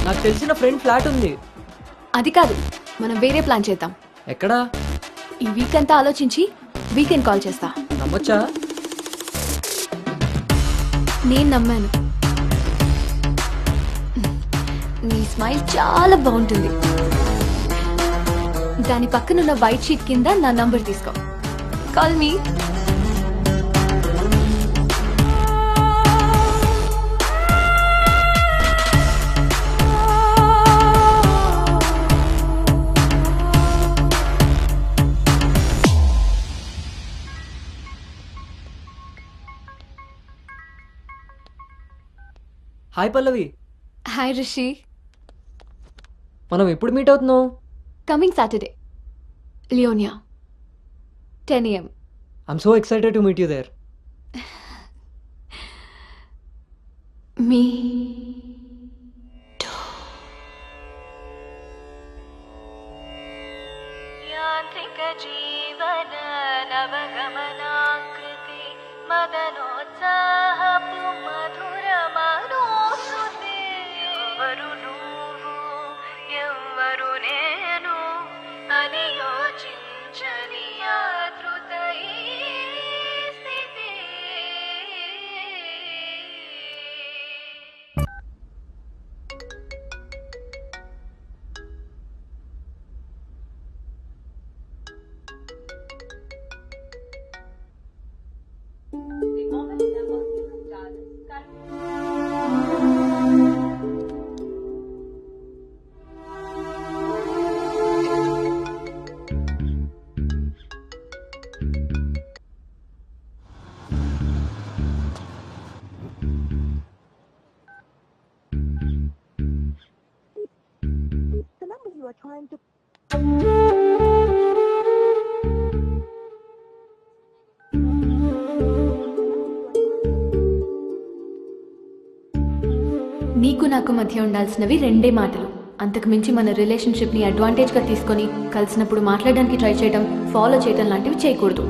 నాకు తెలిసిన ఫ్రెండ్ ఫ్లాట్ ఉంది. అది కాదు, మనం వేరే ప్లాన్ చేద్దాం. ఎక్కడా? ఈ వీక్ అంతా ఆలోచించి వీకెండ్ కాల్ చేస్తా. నమ్మొచ్చా? నేను నమ్మాను, నీ స్మైల్ చాలా బాగుంటుంది. దాని పక్కనున్న వైట్ షీట్ కింద నా నంబర్ తీసుకో. Call me. Hi Pallavi. Hi Rishi. మనం ఎప్పుడు మీట్ అవుతున్నావు? Coming Saturday, Leonia, 10 AM. I'm so excited to meet you there. మీ యాంత్రిక జీవన నవగమనాకృతి మదనోత్సాహపు మధుర మనోశ్రుతి. ఎవరు నువ్వు ఎవరు నేను అని యోచించని ఆతృత ఈ స్థితి. నీకు నాకు మధ్య ఉండాల్సినవి 2 మాటలు. అంతకు మించి మన రిలేషన్షిప్ని అడ్వాంటేజ్గా తీసుకొని కలిసినప్పుడు మాట్లాడడానికి ట్రై చేయడం, ఫాలో చేయడం లాంటివి చేయకూడదు.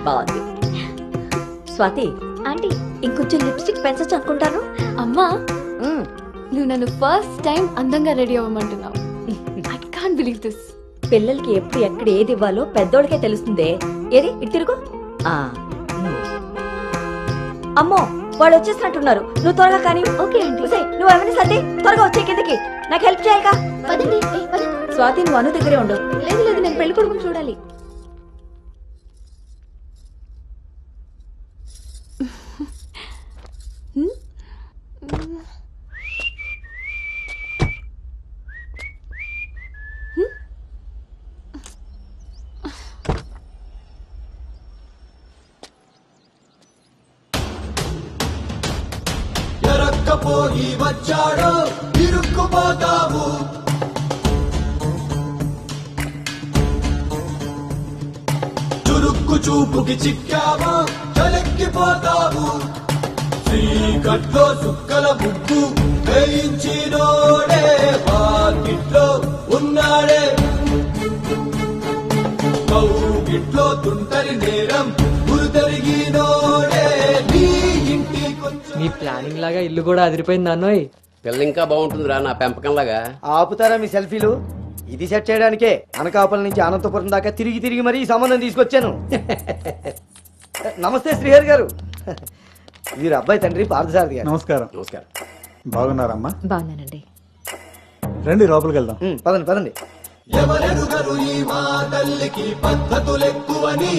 బాగుంది. స్వాతి ఆంటీ, ఇంకొంచెం లిప్స్టిక్ పెంచచ్చు అనుకుంటాను. అమ్మా, నువ్వు నన్ను ఫస్ట్ టైం అందంగా రెడీ అవ్వమంటున్నావు. I can't believe this. పిల్లలకి ఎప్పుడు ఎక్కడ ఏది ఇవ్వాలో పెద్దోళ్ళకే తెలుస్తుందే. ఏది ఇటు తిరుగు. అమ్మో, వాళ్ళు వచ్చేసినట్టున్నారు. నువ్వు త్వరగా కానీ. Okay aunty. నువ్వు ఎవరిని సర్ది త్వరగా వచ్చే కిందకి. నాకు హెల్ప్ చేయాలిగా. పదండి. స్వాతి, నువ్వు అను దగ్గరే ఉండు. లేదు లేదు, నేను పెళ్లి కొడుకుని చూడాలి. ఎరక్కపోయి వచ్చాడో ఇరుక్కుపోతావు. చురుక్కు చూపుకి చిక్కావో చలెక్కిపోతావు. శ్రీకట్లో సుక్కల ముగ్గు వేయించినోడే వాకిట్లో ఉన్నాడే. కౌగిట్లో తుంటరి నేరం గురుతరిగినోడే. నీ ఇంటికొచ్చ మీ ప్లానింగ్ లాగా ఇల్లు కూడా అదిరిపోయింది అన్నోయ్. పిల్ల ఇంకా బాగుంటుందిరా నా పెంపకంలాగా. ఆపుతారా మీ సెల్ఫీలు? ఇది సెట్ చేయడానికే అనకాపల్లి నుంచి అనంతపురం దాకా తిరిగి తిరిగి మరీ ఈ సంబంధం తీసుకొచ్చాను. నమస్తే శ్రీహరి గారు. వీరు అబ్బాయి తండ్రి పార్థసారథి గారు. నమస్కారం. నమస్కారం. బాగున్నారమ్మా? బాగున్నానండి. రండి లోపలికి వెళ్దాం. పదండి పదండి. ఎవరెరుగరు ఈ మా తల్లికి పద్ధతులెక్కువని.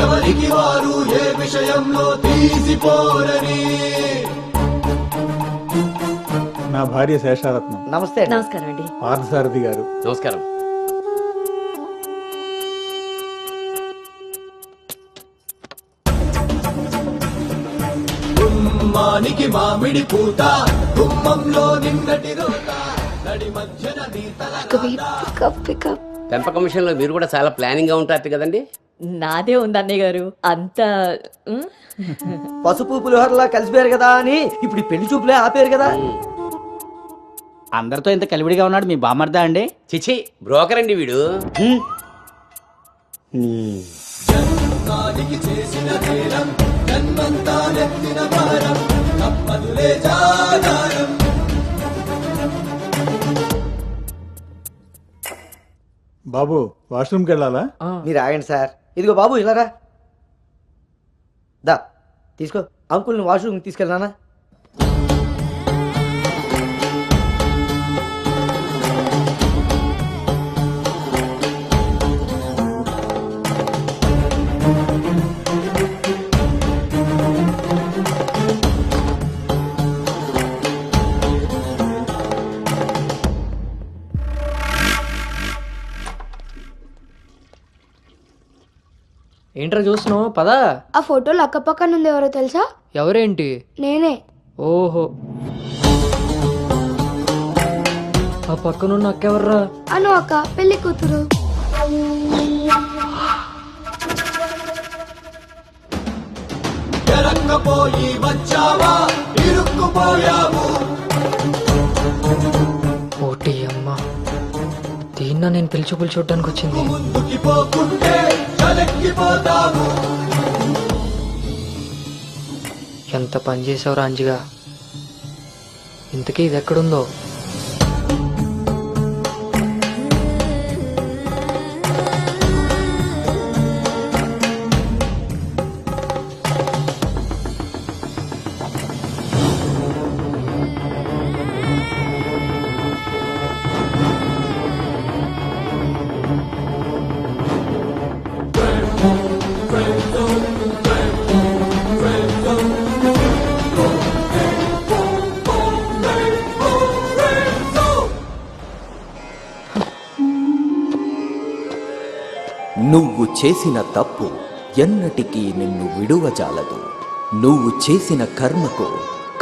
ఎవరికి వారు ఏ విషయంలో తీసిపోరని. నా భార్య శేషారత్నం. నమస్తే. నమస్కారం అండి. పార్థసారథి గారు. నమస్కారం. గుమ్మానికి మామిడి పూత, గుమ్మంలో నిన్నటి రోత, నడి మధ్యన నీ తల. Pick up. పెంపకం విషయంలో మీరు కూడా చాలా ప్లానింగ్ గా ఉంటారు కదండి. నాదే ఉంది అన్నయ్య గారు అంత పసుపు పులిహోరలా కలిసిపోయారు కదా అని ఇప్పుడు ఈ పెళ్లి చూపులే ఆపేరు కదా. అందరితో ఇంత కలివిడిగా ఉన్నాడు మీ బామర్దా అండి? చిచి బ్రోకర్ అండి వీడు. చేసిన నేరం జన్మంతా నెత్తిన భారం తప్పదులే జాగారం. బాబు వాష్రూమ్కి వెళ్ళాలా? మీరు ఆగండి సార్. ఇదిగో బాబు ఇలారా. దా తీసుకో. అంకుల్ని వాష్రూమ్ తీసుకెళ్ళానా? ఏంట్రా చూస్తున్నావు? పదా. ఆ ఫోటోలు అక్క పక్కన ఉంది, ఎవరో తెలుసా? ఎవరేంటి? నేనే. ఓహో, ఆ పక్కనున్న అక్క ఎవర్రా? అను అక్క, పెళ్లి కూతురు. ఎరక్కపోయి వచ్చావా ఇరుక్కుపోయావు. ఓటి అమ్మ, దీన్న నేను పిలిచి చూడడానికి వచ్చింది. ముందుకి పోకుంటే చలెక్కిపోతావు. ఎంత పని చేసావు రాంజిగా. ఇంతకీ ఇది ఎక్కడుందో? నువ్వు చేసిన తప్పు ఎన్నటికీ నిన్ను విడువజాలదు. నువ్వు చేసిన కర్మకు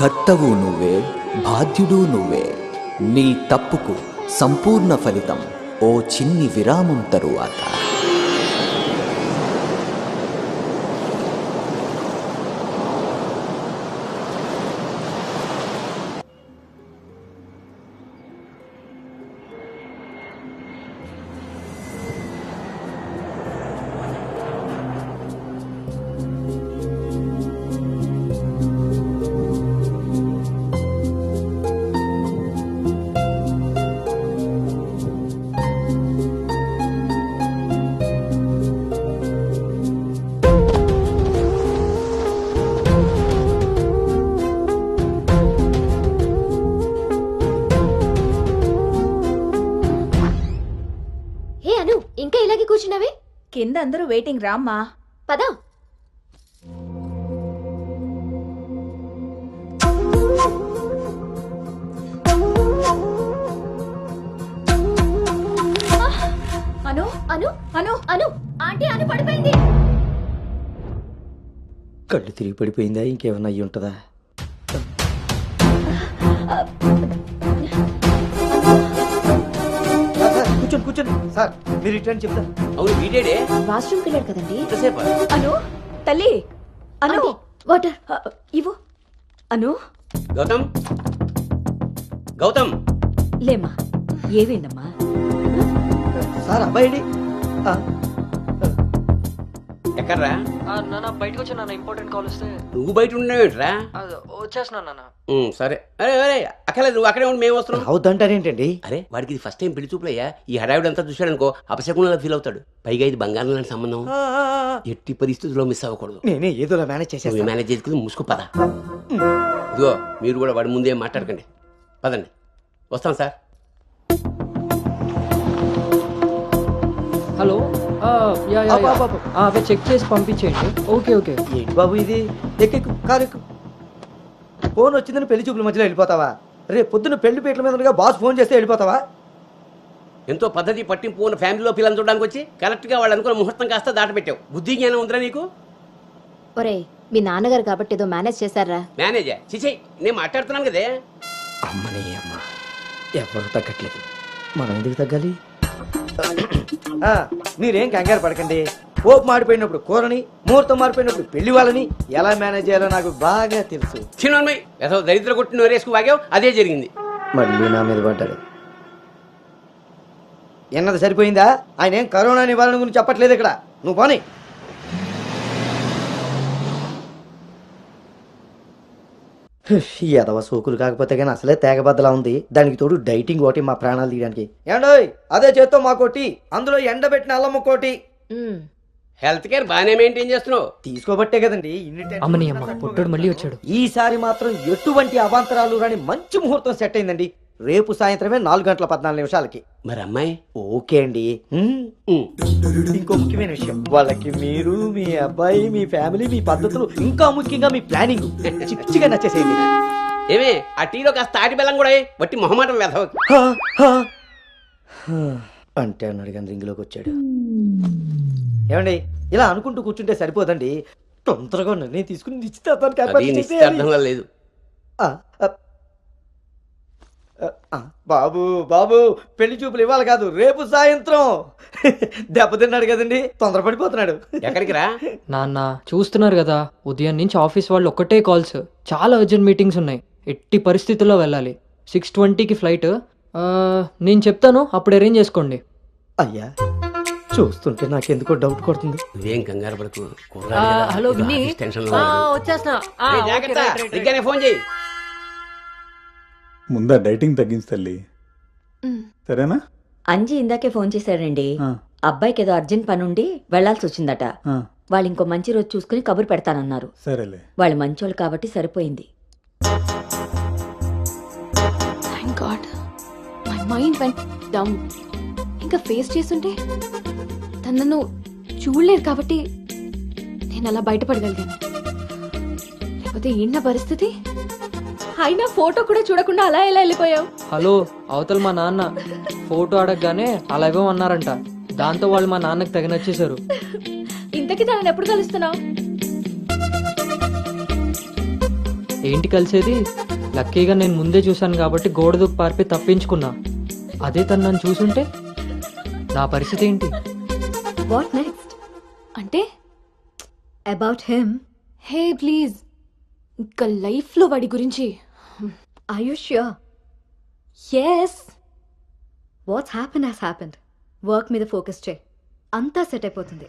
కర్తవు నువ్వే, బాధ్యుడు నువ్వే. నీ తప్పుకు సంపూర్ణ ఫలితం ఓ చిన్ని విరామం తరువాత. ఇంకా ఇలాగే కూర్చున్నావే? కింద అందరూ వెయిటింగ్, రామ్మా. పదా. అను అను అను అను ఆంటీ అను పడిపోయింది. కళ్ళు తిరిగి పడిపోయిందా? ఇంకేమన్నా అయ్యి ఉంటుందా? కూర్చోండి కూర్చోండి సార్, మీరు రిటర్న్ చెప్తా. అవును వీడేడే వాష్రూమ్కి వెళ్ళాడు కదండి. అను తల్లి, అను వాటర్ ఇవ్వు. అను గౌతమ్, గౌతమ్ లేమ్మా, ఏవేందమ్మా? సార్ అబ్బాయి ఎక్కడ్రా? నాన్న బయటకు వచ్చా నాన్న, ఇంపార్టెంట్ కాల్ వస్తే. నువ్వు బయట ఉండేవేంట్రా? వచ్చేస్తున్నా నాన్న. సరే. అరే అరే అక్కర్లేదు, నువ్వు అక్కడే ఉండి మేము వస్తున్నాం. అవుతుంటారేంటండి? అరే వాడికి ఇది ఫస్ట్ టైం పెళ్లి చూపులయ్యా. ఈ హడావిడి అంతా చూశాడనుకో అపశకునంలా ఫీల్ అవుతాడు. పైగా ఇది బంగారం లాంటి సంబంధం, ఎట్టి పరిస్థితుల్లో మిస్ అవ్వకూడదు. నేనే ఏదోలా మేనేజ్ చేసేస్తాను. మేనేజ్ చేసుకుని ముసుకు పద. ఇదిగో మీరు కూడా వాడి ముందే మాట్లాడకండి, పదండి. వస్తాం సార్. హలో, అవే చెక్ చేసి పంపించేయండి. Okay okay. ఏంటి బాబు ఇది? ఎక్కెక్కు, కారు ఎక్కు. ఫోన్ వచ్చిందని పెళ్లి చూపుల మధ్యలో వెళ్ళిపోతావా? రేపు పొద్దున్న పెళ్లి పీటల మీద బాస్ ఫోన్ చేస్తే వెళ్ళిపోతావా? ఎంతో పద్ధతి పట్టింపు ఉన్న ఫ్యామిలీలో పిల్లలు చూడడానికి వచ్చి కరెక్ట్గా వాళ్ళు అనుకున్న ముహూర్తం కాస్త దాటపెట్టావు. బుద్ధి జ్ఞానం ఉందిరా నీకు? ఒరే, మీ నాన్నగారు కాబట్టి ఏదో మేనేజ్ చేశారా? మేనేజా? చిచే, నేను మాట్లాడుతున్నాను కదే. అమ్మని అమ్మ, ఎవరు తగ్గట్లేదు, మనం ఎందుకు తగ్గాలి? మీరేం కంగారు పడకండి. పోపు మాడిపోయినప్పుడు కూరని, ముహూర్తం మారిపోయినప్పుడు పెళ్లి వాళ్ళని ఎలా మేనేజ్ చేయాలో నాకు బాగా తెలుసు. చిన్నమ్మాయి ఏదో దరిద్ర కొట్టి నోరేసుకు వాగావు, అదే జరిగింది. మళ్ళీ నా మీద పడ్డాడు. ఎన్నది సరిపోయిందా? ఆయన ఏం కరోనా నివారణ గురించి చెప్పట్లేదు ఇక్కడ. నువ్వు పోనీ. ఈ ఎదవ సోకులు కాకపోతే కానీ అసలే తేగబద్దలా ఉంది. దానికి తోడు డైటింగ్ ఒకటి మా ప్రాణాలు తీయడానికి. ఏండోయ్ అదే చేత్తో మా కోటి, అందులో ఎండబెట్టిన అల్లమ్మ కోటి. హెల్త్ కేర్ బాగానే మెయింటైన్ చేస్తున్నావు. తీసుకోబట్టే కదండి అమ్మని అమ్మ పుట్టుడు మళ్ళీ వచ్చాడు. ఈసారి మాత్రం ఎటువంటి అవాంతరాలు రాని మంచి ముహూర్తం సెట్ అయిందండి. రేపు సాయంత్రమే 4:14 మరి అమ్మాయి ఓకే అండి. ఇంకో ముఖ్యమైన విషయం, వాళ్ళకి మీరు, మీ అబ్బాయి, మీ ఫ్యామిలీ, మీ పద్ధతులు, ఇంకా ముఖ్యంగా మీ ప్లానింగ్ చిచ్చిగా నచ్చేసేయండి. ఏమే ఆ టీలో కాస్త తాటి బెల్లం కూడా బట్టి మొహమాటం వెధవ అంటే అన్నాడు కానీ రింగ్లోకి వచ్చాడు. ఏమండి ఇలా అనుకుంటూ కూర్చుంటే సరిపోదండి. తొందరగా నిర్ణయం తీసుకుని నిశ్చితార్థంలో లేదు. బాబు బాబు పెళ్లి చూపులు ఇవ్వాలి కాదు, రేపు సాయంత్రం. దెబ్బతిన్నాడు కదండి, తొందరపడిపోతున్నాడు. ఎక్కడికి రా నాన్న, చూస్తున్నారు కదా ఉదయం నుంచి ఆఫీస్ వాళ్ళు ఒక్కటే కాల్స్, చాలా అర్జెంట్ మీటింగ్స్ ఉన్నాయి. ఎట్టి పరిస్థితుల్లో వెళ్ళాలి. 6:20కి ఫ్లైట్. నేను చెప్తాను, అప్పుడు అరేంజ్ చేసుకోండి. అయ్యా చూస్తుంటే నాకెందుకో డౌట్ కొడుతుంది. నువ్వేం కంగారు పడకు. హలో విన్నీ, వచ్చేస్తున్నా. ఫోన్ చేయి. ముందా డైటింగ్ తగ్గించి తల్లి, సరేనా? అంజీ ఇందాకే ఫోన్ చేశాడండి. అబ్బాయికి ఏదో అర్జెంట్ పని ఉండి వెళ్లాల్సి వచ్చిందట. వాళ్ళు ఇంకో మంచి రోజు చూసుకుని కబురు పెడతానన్నారు. సరేలే, వాళ్ళు మంచోళ్ళు కాబట్టి సరిపోయింది. Thank God my mind vent down. ఇంకా ఫేస్ చేస్తుంటే తను నన్ను చూడలేదు కాబట్టి నేను అలా బయటపడగలిగాను. లేకపోతే ఏంటి నా పరిస్థితి? అయినా ఫోటో కూడా చూడకుండా అలా ఎలా వెళ్ళిపోయావు? హలో, అవతల మా నాన్న ఫోటో అడగగానే అలా ఇవ్వమన్నారంట. దాంతో వాళ్ళు మా నాన్నకి తెగ నచ్చేశారు. ఇంతకీ తనని ఎప్పుడు కలుస్తున్నావు? ఏంటి కలిసేది? లక్కీగా నేను ముందే చూశాను కాబట్టి గోడ దూకి పారిపోయి తప్పించుకున్నా. అదే తను నన్ను చూసుంటే నా పరిస్థితి ఏంటి? What next? అంటే అబౌట్ హిమ్. హే ప్లీజ్, ఇంకా లైఫ్లో వాడి గురించి. Are you sure? Yes. What's happened has happened. Work మీద ఫోకస్ చేయి, అంతా సెట్ అయిపోతుంది.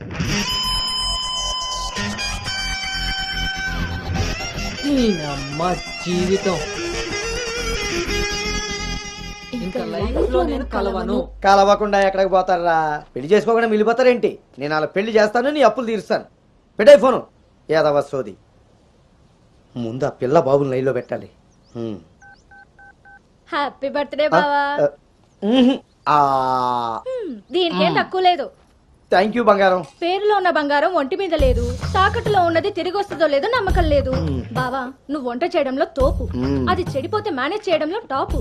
అమ్మ జీవితం ఇంకా లైఫ్ లో నేను కలవను. కలవకుండా ఎక్కడికి పోతారా? పెళ్లి చేసుకోకుండా మిగిలిపోతారేంటి? నేను అలా పెళ్లి చేస్తాను, నీ అప్పులు తీరుస్తాను. పెట్టే ఫోను. ఏదవ సోది. ముందు ఆ పిల్ల బాబుని లైన్లో పెట్టాలి. హ్యాపీ బర్త్డే బావా. దీనికేం తక్కువ లేదు. థ్యాంక్ యూ బంగారం. పేరులో ఉన్న బంగారం ఒంటి మీద లేదు, తాకట్టులో ఉన్నది తిరిగి వస్తుందో లేదో నమ్మకం లేదు. బావా, నువ్వు వంట చేయడంలో తోపు, అది చెడిపోతే మేనేజ్ చేయడంలో టాపు.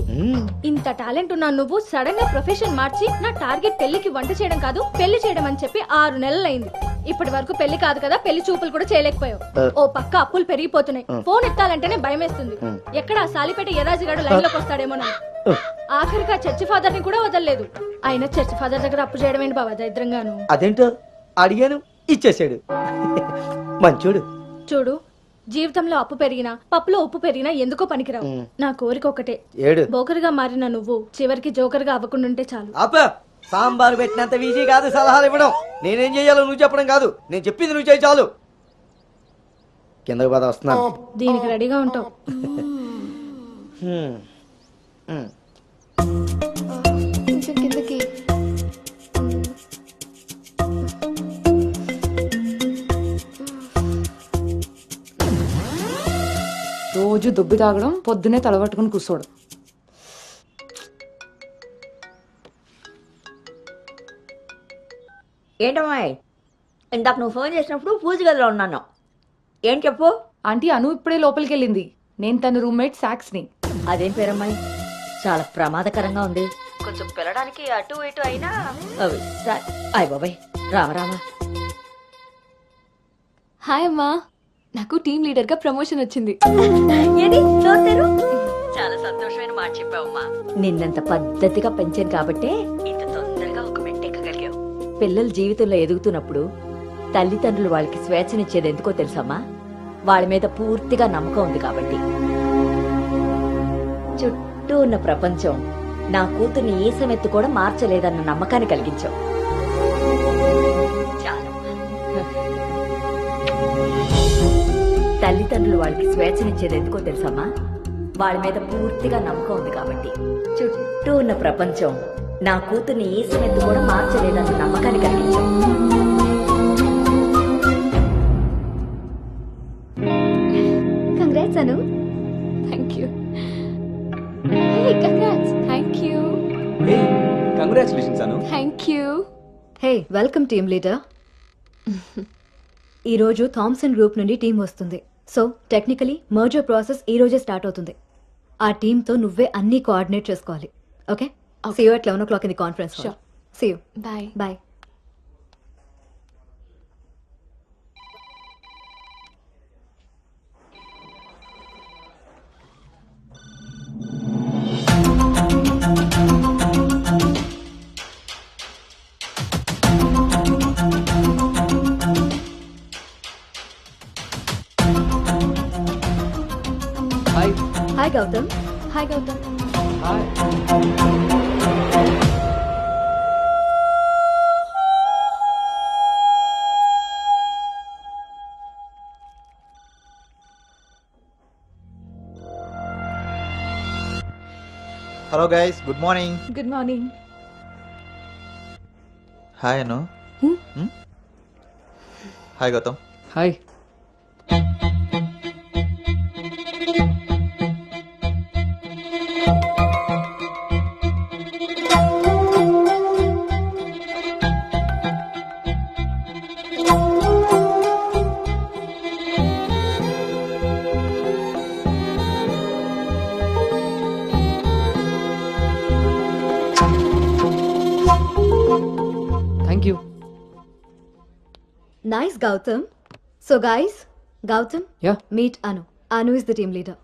ఇంత టాలెంట్ ఉన్నా నువ్వు సడన్ గా ప్రొఫెషన్ మార్చి నా టార్గెట్ పెళ్లికి వంట చేయడం కాదు పెళ్లి చేయడం అని చెప్పి 6 నెలలైంది. ఇప్పటి వరకు పెళ్లి కాదు కదా, పెళ్లి చూపులు కూడా చేయలేకపోయావు. ఓ పక్క అప్పులు పెరిగిపోతున్నాయి, ఫోన్ ఎత్తాలంటేనే భయం వేస్తుంది. ఎక్కడ సాలిపేట ఎరాజిగాడు లైన్ లోకి వస్తాడేమోనని. ఆఖరిగా చర్చి ఫాదర్ ని కూడా వదలలేదు. ఆయన చర్చి ఫాదర్ దగ్గర అప్పు చేయడం ఏంటి బాబా దరిద్రంగాను? అదేంటో అడిగాను, ఇచ్చేసాడు. మంచోడు. చూడు, జీవితంలో అప్పు పెరిగినా పప్పులో ఉప్పు పెరిగినా ఎందుకో పనికిరావు. నా కోరిక ఒకటే, బోకర్గా మారిన నువ్వు చివరికి జోకర్గా అవ్వకుండా ఉంటే చాలు. అప్ప సాంబార్ పెట్టినంత ఈజీ కాదు సలహాలు ఇవ్వడం. నేనేం చెయ్యాలో నువ్వు చెప్పడం కాదు, నేను చెప్పింది నువ్వు చేయి చాలు. కిందకు పద, వస్తున్నాను. దీనికి రెడీగా ఉంటావు. కొంచెం కిందకి. రోజు దుబ్బి తాగడం, పొద్దునే తలబట్టుకుని కూర్చోడు. ఏంటమ్మాయి, ఇందాక నువ్వు ఫోన్ చేసినప్పుడు పూజ గదిలో ఉన్నాను. ఏం చెప్పు? ఆంటీ అను ఇప్పుడే లోపలికి వెళ్ళింది. నేను తన రూమ్మేట్ సాక్స్ని. అదేం పేరమ్మాయి? చాలా ప్రమాదకరంగా ఉంది. కొంచెం పిల్లడానికి అటు ఇటు అయినా అయ్య బాబాయ్. రామరామా. హాయ్ అమ్మా, నాకు టీమ్ లీడర్ గా ప్రమోషన్ వచ్చింది. చాలా సంతోషమైన మాట చెప్పావమ్మా. నిన్నంత పద్ధతిగా పెంచాను కాబట్టే ఇంత తొందరగా ఒక మెట్టెక్క. పిల్లలు జీవితంలో ఎదుగుతున్నప్పుడు తల్లిదండ్రులు వాళ్ళకి స్వేచ్ఛనిచ్చేది ఎందుకో తెలుసమ్మా? వాళ్ళ మీద పూర్తిగా నమ్మకం ఉంది కాబట్టి. చుట్టూ ఉన్న ప్రపంచం నా కూతుర్ని ఏ సమెత్తు కూడా మార్చలేదన్న నమ్మకాన్ని కలిగించావు. తల్లిదండ్రులు వాళ్ళకి స్వేచ్ఛనిచ్చేది ఎందుకో తెలుసమ్మా? వాళ్ళ మీద పూర్తిగా నమ్మకం ఉంది కాబట్టి. చుట్టూ ఉన్న ప్రపంచం నా కూతుర్ని ఏ సమెత్తు కూడా మార్చలేదన్న నమ్మకాన్ని కలిగించావు. Congrats, Anu. Thank you. Hey, congrats. Thank you. Congratulations Anu. Thank you. Hey welcome team leader. ఈరోజు థామ్సన్ గ్రూప్ నుండి టీం వస్తుంది. సో టెక్నికలీ మర్జర్ ప్రాసెస్ ఈ రోజే స్టార్ట్ అవుతుంది. ఆ టీంతో నువ్వే అన్ని కోఆర్డినేట్ చేసుకోవాలి. Okay, see you at 11 o'clock in the conference hall. Sure. See you. Bye. Bye. Hi. Hi Gautam. Hi, Gautam. Hello guys, good morning. Good morning. Hi Anu. Hi Gautam. Hi. Thank you. Nice, Gautam. So guys, Gautam, Yeah. meet Anu. Anu is the team leader.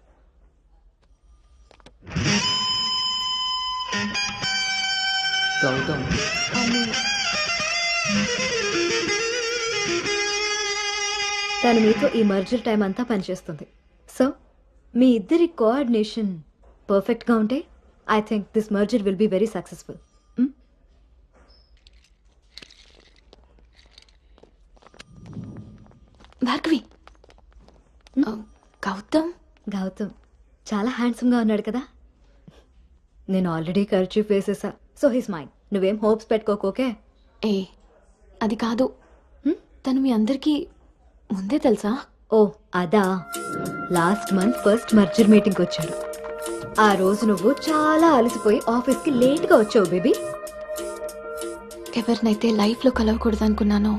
Gautam. తను మీతో ఈ merger time అంతా పనిచేస్తుంది. So మీ ఇద్దరి coordination పర్ఫెక్ట్గా ఉంటే I think this merger will be very successful. Bhargavi. Gautam. Gautam చాలా హ్యాండ్సమ్గా ఉన్నాడు కదా. నేను ఆల్రెడీ ఖర్చు వేసేసా. So his mind. నువ్వేం హోప్స్ పెట్టుకోకు. ఓకే? ఏ అది కాదు, తను మీ అందరికీ ముందే తెలుసా? ఓ అదా, లాస్ట్ మంత్ ఫస్ట్ మర్జర్ మీటింగ్కి వచ్చాడు. ఆ రోజు నువ్వు చాలా అలసిపోయి ఆఫీస్కి లేట్గా వచ్చావు బేబీ. ఎవరినైతే లైఫ్లో కలవకూడదు అనుకున్నానో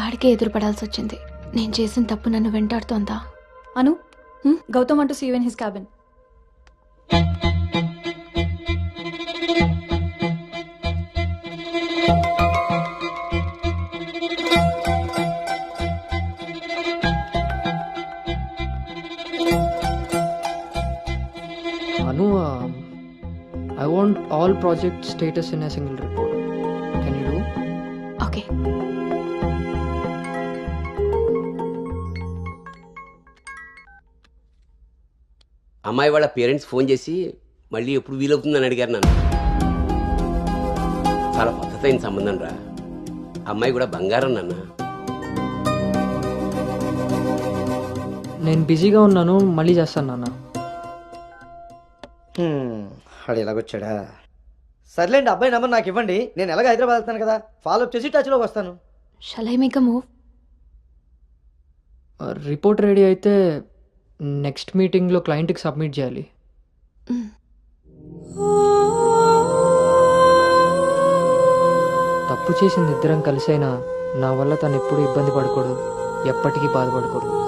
వాడికే ఎదురుపడాల్సి వచ్చింది. నేను చేసిన తప్పు నన్ను వెంటాడుతోందా? అను, Gautam want to see you in his cabin. Anu, I want all project status in a single report. Can you do? Okay. అమ్మాయి వాళ్ళ పేరెంట్స్ ఫోన్ చేసి మళ్ళీ ఎప్పుడు వీలవుతుందని అడిగారు నన్ను. చాలా పద్ధతైన సంబంధం రా. అమ్మాయి కూడా బంగారం నాన్న. నేను బిజీగా ఉన్నాను, మళ్ళీ చేస్తాను నాన్న. వాడు ఎలాగొచ్చాడా? సర్లేండి, అబ్బాయి నెంబర్ నాకు ఇవ్వండి. నేను ఎలాగ హైదరాబాద్ వెళ్తాను కదా, ఫాలో అప్ చేసి టచ్లోకి వస్తాను. Shall I make a move? Report ready అయితే నెక్స్ట్ మీటింగ్లో క్లయింట్కి సబ్మిట్ చేయాలి. తప్పు చేసింది ఇద్దరం కలిసైనా నా వల్ల తను ఎప్పుడు ఇబ్బంది పడకూడదు, ఎప్పటికీ బాధపడకూడదు.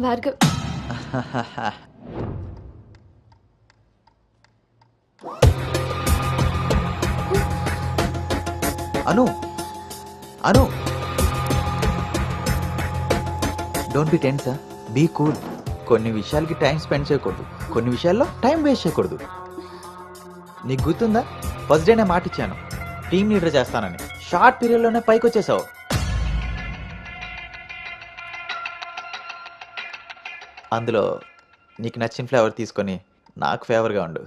Bhargav. Anu Anu don't be tense be cool. కొన్ని విషయాలకి టైం స్పెండ్ చేయకూడదు, కొన్ని విషయాల్లో టైం వేస్ట్ చేయకూడదు. నీకు గుర్తుందా, ఫస్ట్ డే నేను మాట ఇచ్చాను టీమ్ లీడర్ చేస్తానని. షార్ట్ పీరియడ్లోనే పైకి వచ్చేసావు. అందులో నీకు నచ్చిన ఫ్లేవర్ తీసుకొని నాకు ఫేవర్గా ఉండు.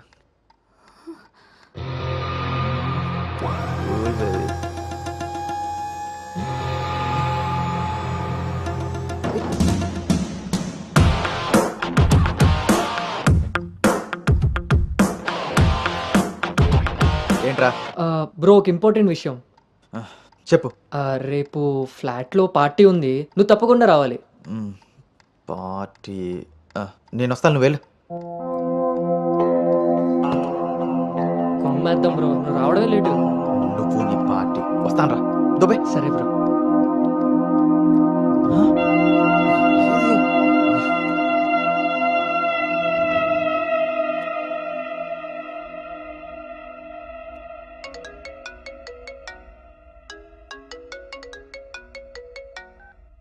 ఏంట్రా? బ్రో, ఒక ఇంపార్టెంట్ విషయం చెప్పు. రేపు ఫ్లాట్లో పార్టీ ఉంది, నువ్వు తప్పకుండా రావాలి. పార్టీ? నేను వస్తాను, నువ్వు వెళ్ళు. కొమ్మేద్దాం బ్రో, నువ్వు రావడమే లేటు. నువ్వు నీ పార్టీ. వస్తాను రా దుబే. సరే బ్రో.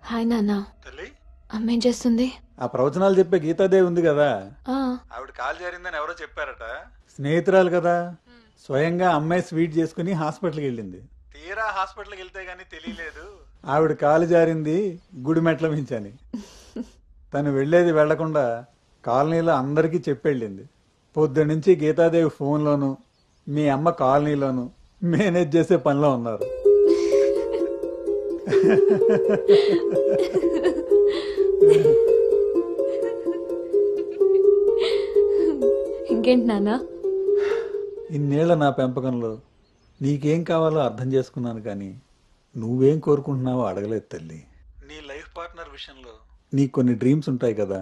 హాయ్ నాన్న. అమ్మ ఏం చేస్తుంది? ఆ ప్రవచనాలు చెప్పే గీతాదేవి ఉంది కదా, ఆ, ఆవిడ కాలు జారిందని ఎవరో చెప్పారట. స్నేహితురాలు కదా, స్వయంగా అమ్మాయి స్వీట్ చేసుకుని హాస్పిటల్కి వెళ్ళింది. తీరా హాస్పిటల్కి వెళ్తే గానీ తెలియలేదు ఆవిడ కాలు జారింది గుడి మెట్ల మించని. తను వెళ్ళేది వెళ్లకుండా కాలనీలో అందరికీ చెప్పెళ్ళింది. పొద్దున్నుంచి గీతాదేవి ఫోన్లోను, మీ అమ్మ కాలనీలోను మేనేజ్ చేసే పనిలో ఉన్నారు. ఇంకేంటి నాన్న? ఇన్నేళ్ల నా పెంపకంలో నీకేం కావాలో అర్థం చేసుకున్నాను, కానీ నువ్వేం కోరుకుంటున్నావో అడగలేదు తల్లి. నీ లైఫ్ పార్ట్నర్ విషయంలో నీకు కొన్ని డ్రీమ్స్ ఉంటాయి కదా,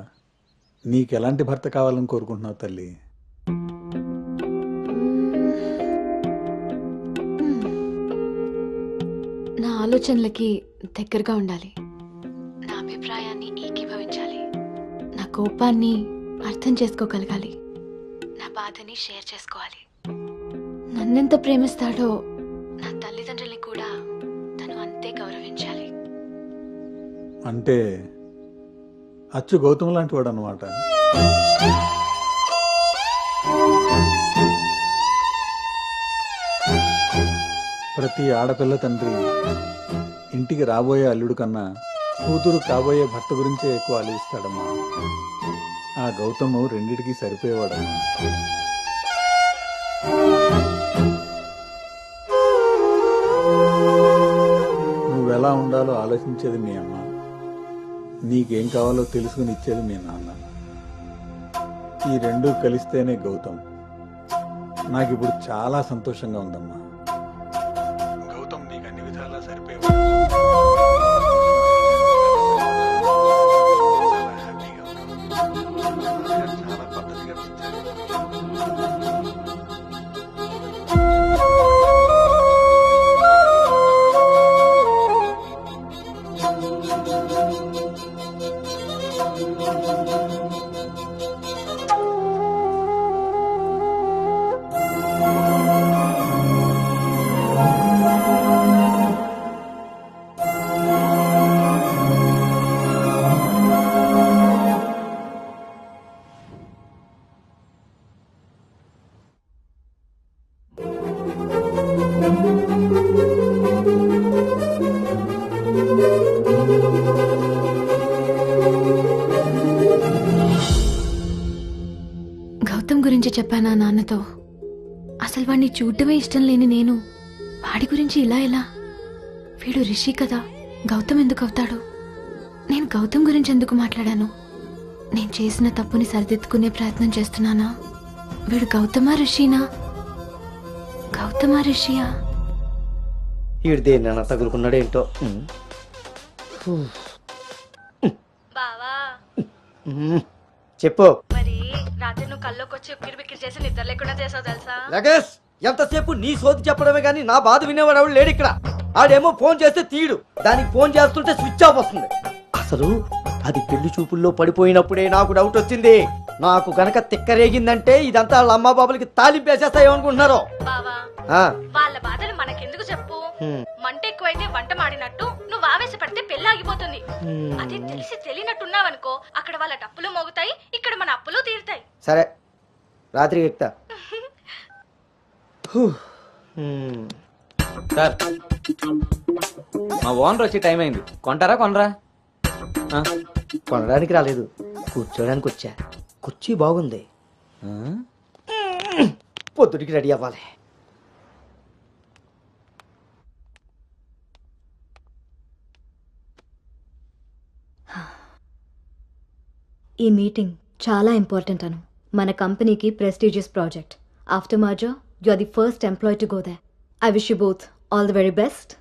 నీకు ఎలాంటి భర్త కావాలని కోరుకుంటున్నావు తల్లి? నా ఆలోచనలకి దగ్గరగా ఉండాలి, నా అభిప్రాయాన్ని ఏకీభవించాలి, నా కోపాన్ని అర్థం చేసుకోగలగాలి, నా బాధని షేర్ చేసుకోవాలి. నన్నెంత ప్రేమిస్తాడో నా తల్లిదండ్రుల్ని కూడా తను అంతే గౌరవించాలి. అంటే అచ్చు గౌతమ్ లాంటి వాడు అనమాట. ప్రతి ఆడపిల్ల తండ్రి ఇంటికి రాబోయే అల్లుడు కన్నా కూతురు కాబోయే భర్త గురించే ఎక్కువ ఆలోచిస్తాడమ్మా. ఆ గౌతము రెండిటికి సరిపోయేవాడమ్మా. నువ్వెలా ఉండాలో ఆలోచించేది మీ అమ్మ, నీకేం కావాలో తెలుసుకుని ఇచ్చేది మీ నాన్న. ఈ రెండూ కలిస్తేనే గౌతమ్. నాకిప్పుడు చాలా సంతోషంగా ఉందమ్మా. గౌతమ్ నీకు అన్ని విధాలా సరిపోయేవాడు. చాలా హ్యాపీగా ఉన్నాను. చాలా పద్ధతిగా పెంచారు. గౌతమ్ గురించి చెప్పానా నాన్నతో? అసలు వాడిని చూడటమే ఇష్టం లేని నేను వాడి గురించి ఇలా ఎలా? వీడు రిషి కదా, గౌతమ్ ఎందుకు అవుతాడు? నేను గౌతమ్ గురించి ఎందుకు మాట్లాడాను? నేను చేసిన తప్పుని సరిదిద్దుకునే ప్రయత్నం చేస్తున్నానా? వీడు గౌతమా రిషినా? గౌతమా రిషియా? వీడు దేన్ని తగులుకున్నాడేంటో. బావా చెప్పు. మరి రాత్రి నువ్వు కల్లోకి వచ్చి ఉక్కిరి బిక్కిరి చేసి నిద్ర లేకుండా చేసావు తెలుసా? లగేష్, ఎంతసేపు నీ సోది చెప్పడమే కానీ నా బాధ వినేవాడు ఎవడు లేడు ఇక్కడ. ఆడేమో ఫోన్ చేస్తే తీయడు, దానికి ఫోన్ చేస్తుంటే స్విచ్ ఆఫ్ వస్తుంది. అసలు అది పెళ్లి చూపుల్లో పడిపోయినప్పుడే నాకు డౌట్ వచ్చింది. నాకు గనక తిక్కరేగిందంటే ఇదంతా వాళ్ళ అమ్మా బాబులకి తాలింపేసేస్తాయో అనుకుంటున్నారు. బావా ఆ, వాళ్ళ బాధలు మనకెందుకు చెప్పు. హ్మ్. మంట ఎక్కువైతే వంట మాడినట్టు నువ్వు ఆవేశపడితే పెళ్లి ఆగిపోతుంది. అదే తెలిసి తెలియనట్టున్నావనుకో అక్కడ వాళ్ళ డప్పులు మోగుతాయి, ఇక్కడ మన అప్పులు తీరుతాయి. సరే రాత్రికి ఎక్కుతా. సార్ మా ఓనర్ వచ్చే టైం అయింది, కొంటారా కొనరా? కొనడానికి రాలేదు, కూర్చోడానికి వచ్చా. కుర్చీ బాగుంది, పొద్దుటికి రెడీ అవ్వాలి. ఈ మీటింగ్ చాలా ఇంపార్టెంట్ అను. మన కంపెనీకి prestigious project. After merger you are the first employee to go there. I wish you both all the very best.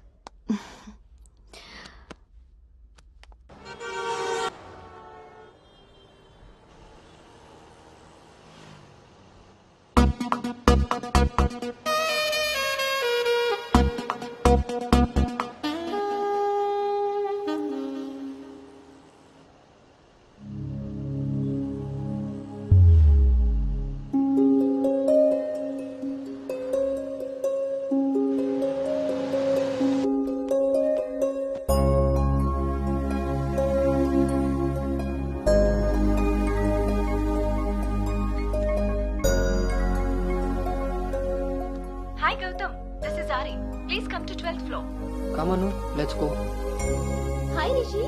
Hi Gautam, this is Ari. Please come to 12th floor. Come on, let's go. Hi Rishi.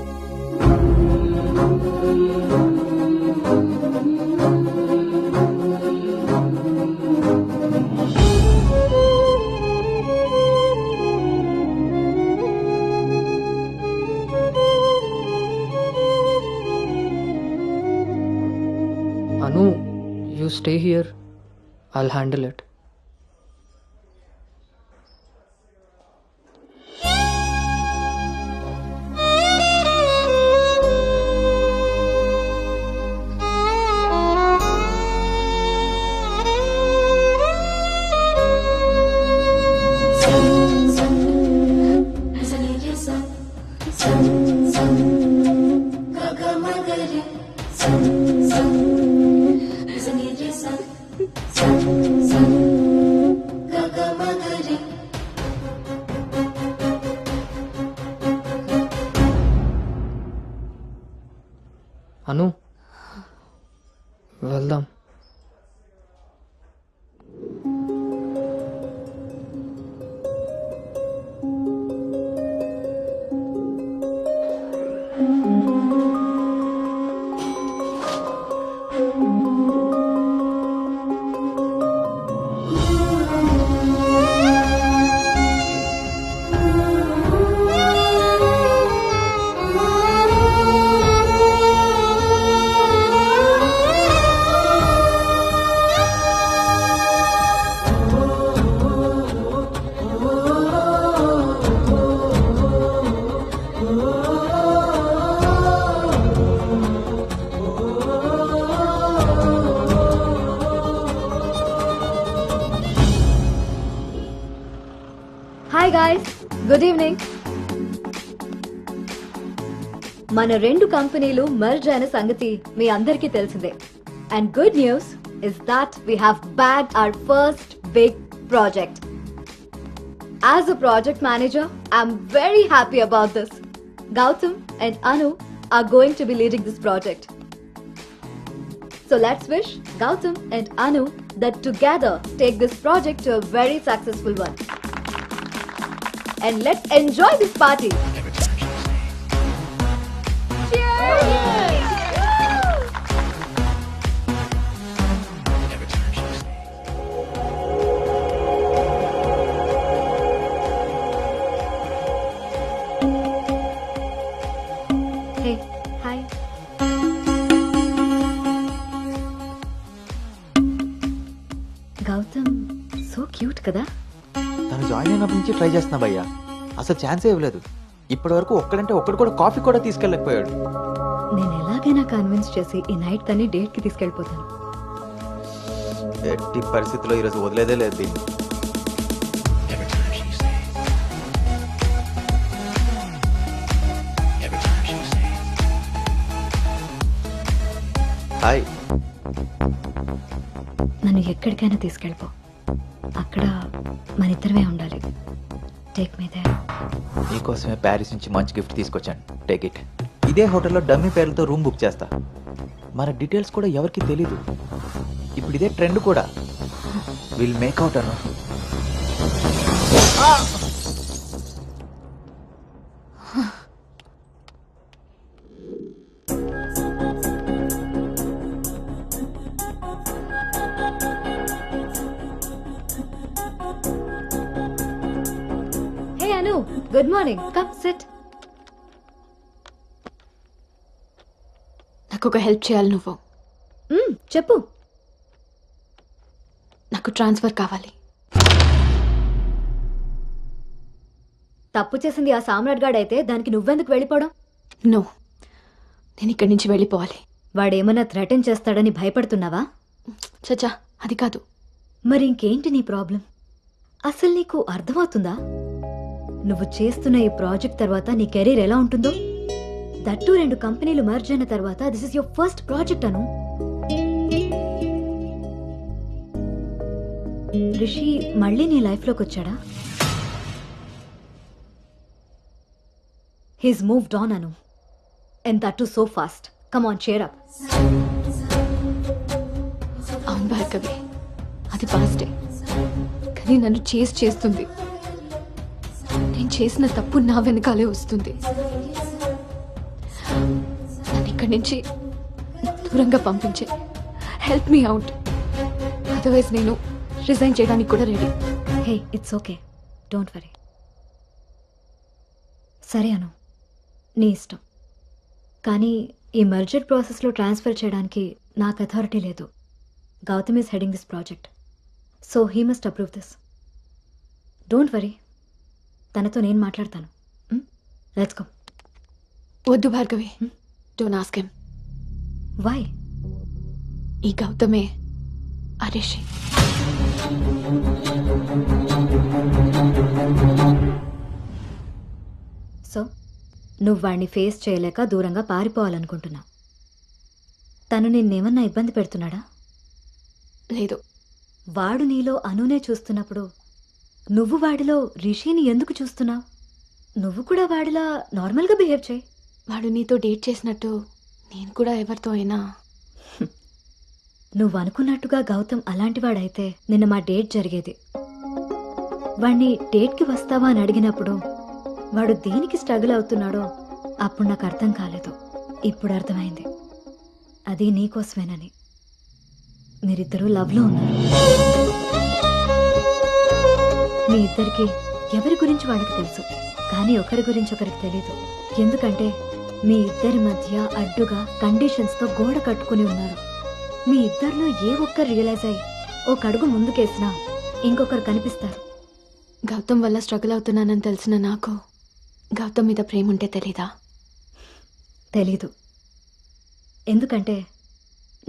Anu, you stay here. I'll handle it. Anu, వెళ్దాం. Hi guys, good evening. మన రెండు కంపెనీలు merge అయిన సంగతి మీ అందరికీ తెలిసిందే. And good news is that we have bagged our first big project. As a project manager, I'm very happy about this. Gautam and Anu are going to be leading this project. So let's wish Gautam and Anu that together take this project to a very successful one. And let's enjoy this party. Hey, hi. Gautam, so cute కదా? తను join అయినప్పటి నుంచి try చేస్తున్నా భయ్యా, అసలు ఛాన్సే ఇవ్వలేదు. ఇప్పటి వరకు ఒక్కడంటే ఒక్కడు కూడా కాఫీ కూడా తీసుకెళ్ళకపోయాడు. నేను ఎలాగైనా కన్విన్స్ చేసి ఈ నైట్ తన్ని డేట్ కి తీసుకెళ్ళిపోతాను. ఎట్టి పరిస్థితిలో ఈరోజు వదిలేదే లేదు దీన్ని. హాయ్. నన్ను ఎక్కడికైనా తీసుకెళ్ళిపో. అక్కడ మన ఇద్దరమే ఉండాలి. Take me there. నీకోసమే ప్యారిస్ నుంచి మంచి గిఫ్ట్ తీసుకొచ్చాను. Take it. ఇదే హోటల్లో డమ్మీ పేర్లతో రూమ్ బుక్ చేస్తా. మన డీటెయిల్స్ కూడా ఎవరికి తెలీదు. ఇప్పుడు ఇదే ట్రెండ్ కూడా. Will make out Anu. Hey Anu, good morning. Come SIT. నాకు ఒక హెల్ప్ చేయాలి నువ్వు. చెప్పు. నాకు ట్రాన్స్ఫర్ కావాలి. తప్పు చేసింది ఆ సామ్రాట్ గాడైతే దానికి నువ్వెందుకు వెళ్ళిపోవడం? నో, నేను ఇక్కడి నుంచి వెళ్ళిపోవాలి. వాడేమన్నా థ్రెటన్ చేస్తాడని భయపడుతున్నావా? చచ్చా, అది కాదు. మరి ఇంకేంటి నీ ప్రాబ్లం? అసలు నీకు అర్థమవుతుందా? నువ్వు చేస్తున్న ఈ ప్రాజెక్ట్ తర్వాత నీ కెరీర్ ఎలా ఉంటుందో? దట్టు 2 కంపెనీలు మర్జ్ అయిన తర్వాత this is your first project Anu. Rishi మళ్ళీ నీ లైఫ్లోకి వచ్చాడా? He's moved on Anu. And that too so fast. Come on, cheer up. అవును భార్గవి, అది పాస్టే. కానీ నన్ను చేస్తుంది. నేను చేసిన తప్పు నా వెనకాలే వస్తుంది. నన్ను ఇక్కడి నుంచి దూరంగా పంపించే. Help me out. అదర్వైజ్ నేను రిజైన్ చేయడానికి కూడా ready. Hey, it's okay, don't worry. సరే అను, నీ ఇష్టం. కానీ ఈ మర్జర్ ప్రాసెస్లో ట్రాన్స్ఫర్ చేయడానికి నాకు అథారిటీ లేదు. Gautam is heading this project, so he must approve this. Don't worry, తనతో నేను మాట్లాడతాను. Let's go. వద్దు Bhargavi, don't ask him. Why? ఈ గౌతమే ఆ రిషి. సో నువ్వు వాడిని ఫేస్ చేయలేక దూరంగా పారిపోవాలనుకుంటున్నావు. తను నిన్నేమన్నా ఇబ్బంది పెడుతున్నాడా? లేదు. వాడు నీలో అనునే చూస్తున్నప్పుడు నువ్వు వాడిలో రిషిని ఎందుకు చూస్తున్నావు? నువ్వు కూడా వాడిలా నార్మల్గా బిహేవ్ చేయి. వాడు నీతో డేట్ చేసినట్టు నేను కూడా ఎవరితో అయినా. నువ్వు అనుకున్నట్టుగా గౌతమ్ అలాంటి వాడైతే నిన్న మా డేట్ జరిగేది. వాడిని డేట్కి వస్తావా అని అడిగినప్పుడు వాడు దేనికి స్ట్రగుల్ అవుతున్నాడో అప్పుడు నాకు అర్థం కాలేదు. ఇప్పుడు అర్థమైంది. అది నీకోసమేనని. మీరిద్దరూ లవ్లో ఉన్నారు. మీ ఇద్దరికి ఎవరి గురించి వాళ్ళకి తెలుసు, కానీ ఒకరి గురించి ఒకరికి తెలీదు. ఎందుకంటే మీ ఇద్దరి మధ్య అడ్డుగా కండిషన్స్తో గోడ కట్టుకుని ఉన్నారు. మీ ఇద్దరిలో ఏ ఒక్కరు రియలైజ్ అయ్యి ఒక అడుగు ముందుకేసినా ఇంకొకరు కనిపిస్తారు. గౌతమ్ వల్ల స్ట్రగుల్ అవుతున్నానని తెలిసిన నాకు గౌతమ్ మీద ప్రేమ ఉంటే తెలీదా? తెలీదు. ఎందుకంటే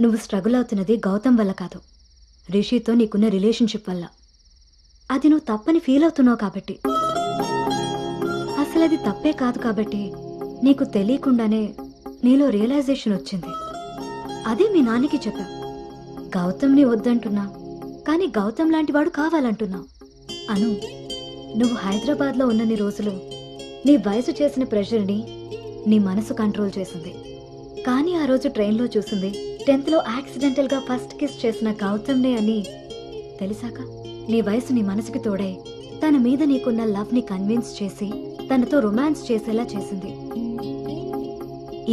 నువ్వు స్ట్రగుల్ అవుతున్నది గౌతమ్ వల్ల కాదు, రిషితో నీకున్న రిలేషన్షిప్ వల్ల. అది నువ్వు తప్పని ఫీల్ అవుతున్నావు కాబట్టి. అసలు అది తప్పే కాదు కాబట్టి నీకు తెలియకుండానే నీలో రియలైజేషన్ వచ్చింది. అదే మీ నాన్నకి చెప్పా. గౌతమ్ని వద్దంటున్నా, కానీ గౌతమ్ లాంటి వాడు కావాలంటున్నా. అను, నువ్వు హైదరాబాద్లో ఉన్నన్ని రోజులు నీ వయసు చేసిన ప్రెషర్ని నీ మనసు కంట్రోల్ చేసింది. కానీ ఆ రోజు ట్రైన్లో చూసింది 10th లో యాక్సిడెంటల్గా ఫస్ట్ కిస్ చేసిన గౌతమ్నే అని తెలిసాక నీ వయసు నీ మనసుకి తోడై తన మీద నీకున్న లవ్ని కన్విన్స్ చేసి తనతో రొమాన్స్ చేసేలా చేసింది.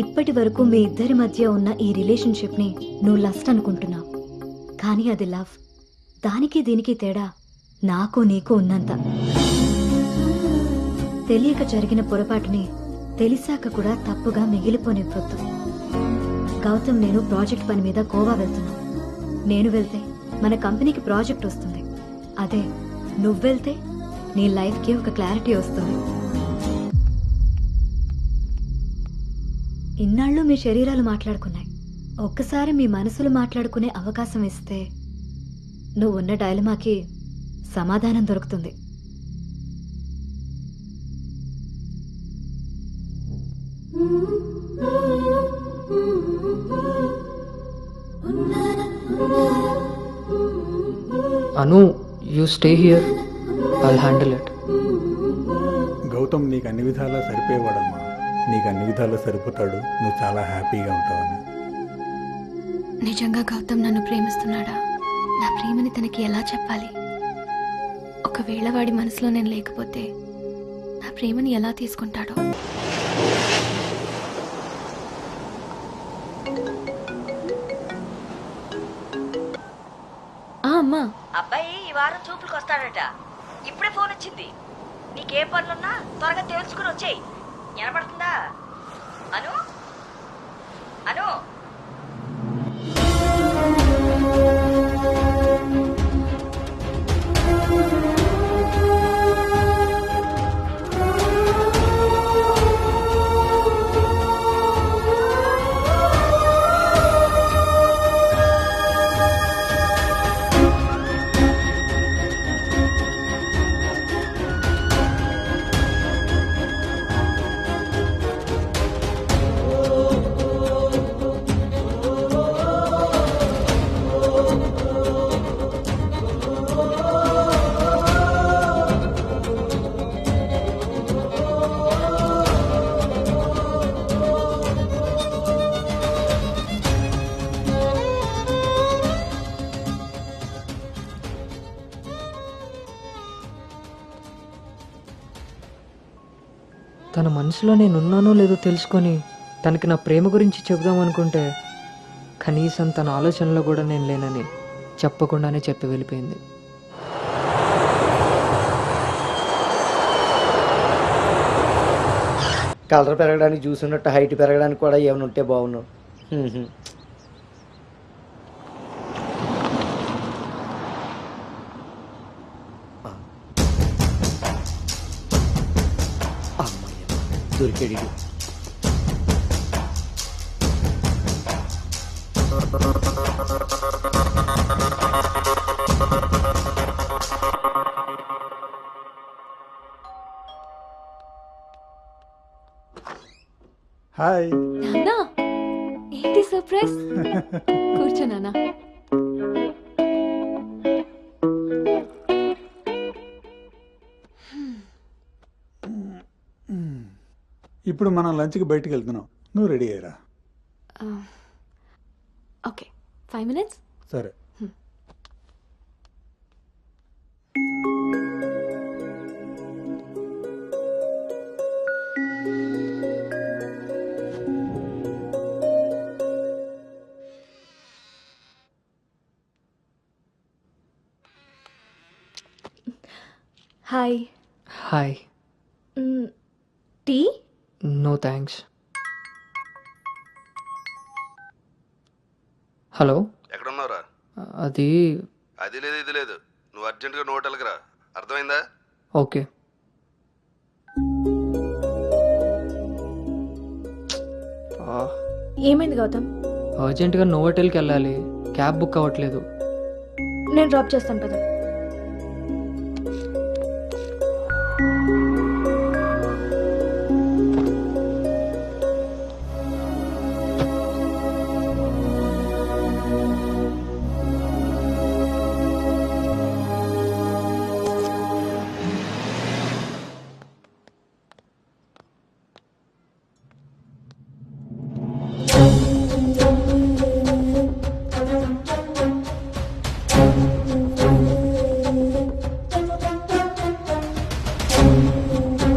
ఇప్పటి వరకు మీ ఇద్దరి మధ్య ఉన్న ఈ రిలేషన్షిప్ని నువ్వు లస్ట్ అనుకుంటున్నావు, కానీ అది లవ్. దానికి దీనికి తేడా నాకు నీకు ఉన్నంత. తెలియక జరిగిన పొరపాటుని తెలిసాక కూడా తప్పుగా మిగిలిపోనివ్వద్దు. గౌతమ్ నేను ప్రాజెక్ట్ పని మీద గోవా వెళ్తున్నా. నేను వెళ్తే మన కంపెనీకి ప్రాజెక్ట్ వస్తుంది. అదే నువ్వు వెళ్తే నీ లైఫ్కి ఒక క్లారిటీ వస్తుంది. ఇన్నాళ్ళు మీ శరీరాలు మాట్లాడుకున్నాయి. ఒక్కసారి మీ మనసులు మాట్లాడుకునే అవకాశం ఇస్తే నువ్వున్న డైలమాకి సమాధానం దొరుకుతుంది. Anu, you stay here, I'll handle it. Gautam నీకు అన్ని విధాలా సరిపోయేవాడమ్మా. నీకు అన్ని విధాలా సరిపోతాడు. నువ్వు చాలా హ్యాపీగా ఉంటావని. నిజంగా గౌతమ్ నన్ను ప్రేమిస్తున్నాడా? నా ప్రేమని తనకి ఎలా చెప్పాలి? ఒకవేళ వాడి మనసులో నేను లేకపోతే నా ప్రేమని ఎలా తీసుకుంటాడో? అమ్మా, అబ్బాయి ఈ వారం చూపులకు వస్తాడట. ఇప్పుడే ఫోన్ వచ్చింది. నీకే పనులున్నా త్వరగా తెలుసుకుని వచ్చేయి. వినపడుతుందా? అను అను తన మనసులో నేనున్నానో లేదో తెలుసుకొని తనకి నా ప్రేమ గురించి చెబుదాం అనుకుంటే కనీసం తన ఆలోచనలో కూడా నేను లేనని చెప్పకుండానే చెప్పి వెళ్ళిపోయింది. కలర్ పెరగడానికి చూసినట్టు హైట్ పెరగడానికి కూడా ఏమైనా ఉంటే బాగున్నావు. దొరికాడు. హాయ్. నాన్నా, ఏంటి సర్ప్రైజ్? కూర్చో నాన్న. ఇప్పుడు మనం లంచ్కి బయటికి వెళ్తున్నాం. నువ్వు రెడీ అయ్యరా. Okay, 5 minutes. సరే. Hi. Hi. Tea? No thanks. Hello, ఎక్కడున్నావురా? అది అది లేదు ఇది లేదు, నువ్వు అర్జెంటుగా నువ్వు హోటల్కి రా. అర్థమైందా? ఓకే. ఏమైంది గౌతమ్? అర్జెంటుగా నోవోటెల్కి వెళ్ళాలి. క్యాబ్ బుక్ అవ్వట్లేదు. నేను డ్రాప్ చేస్తాను కదా.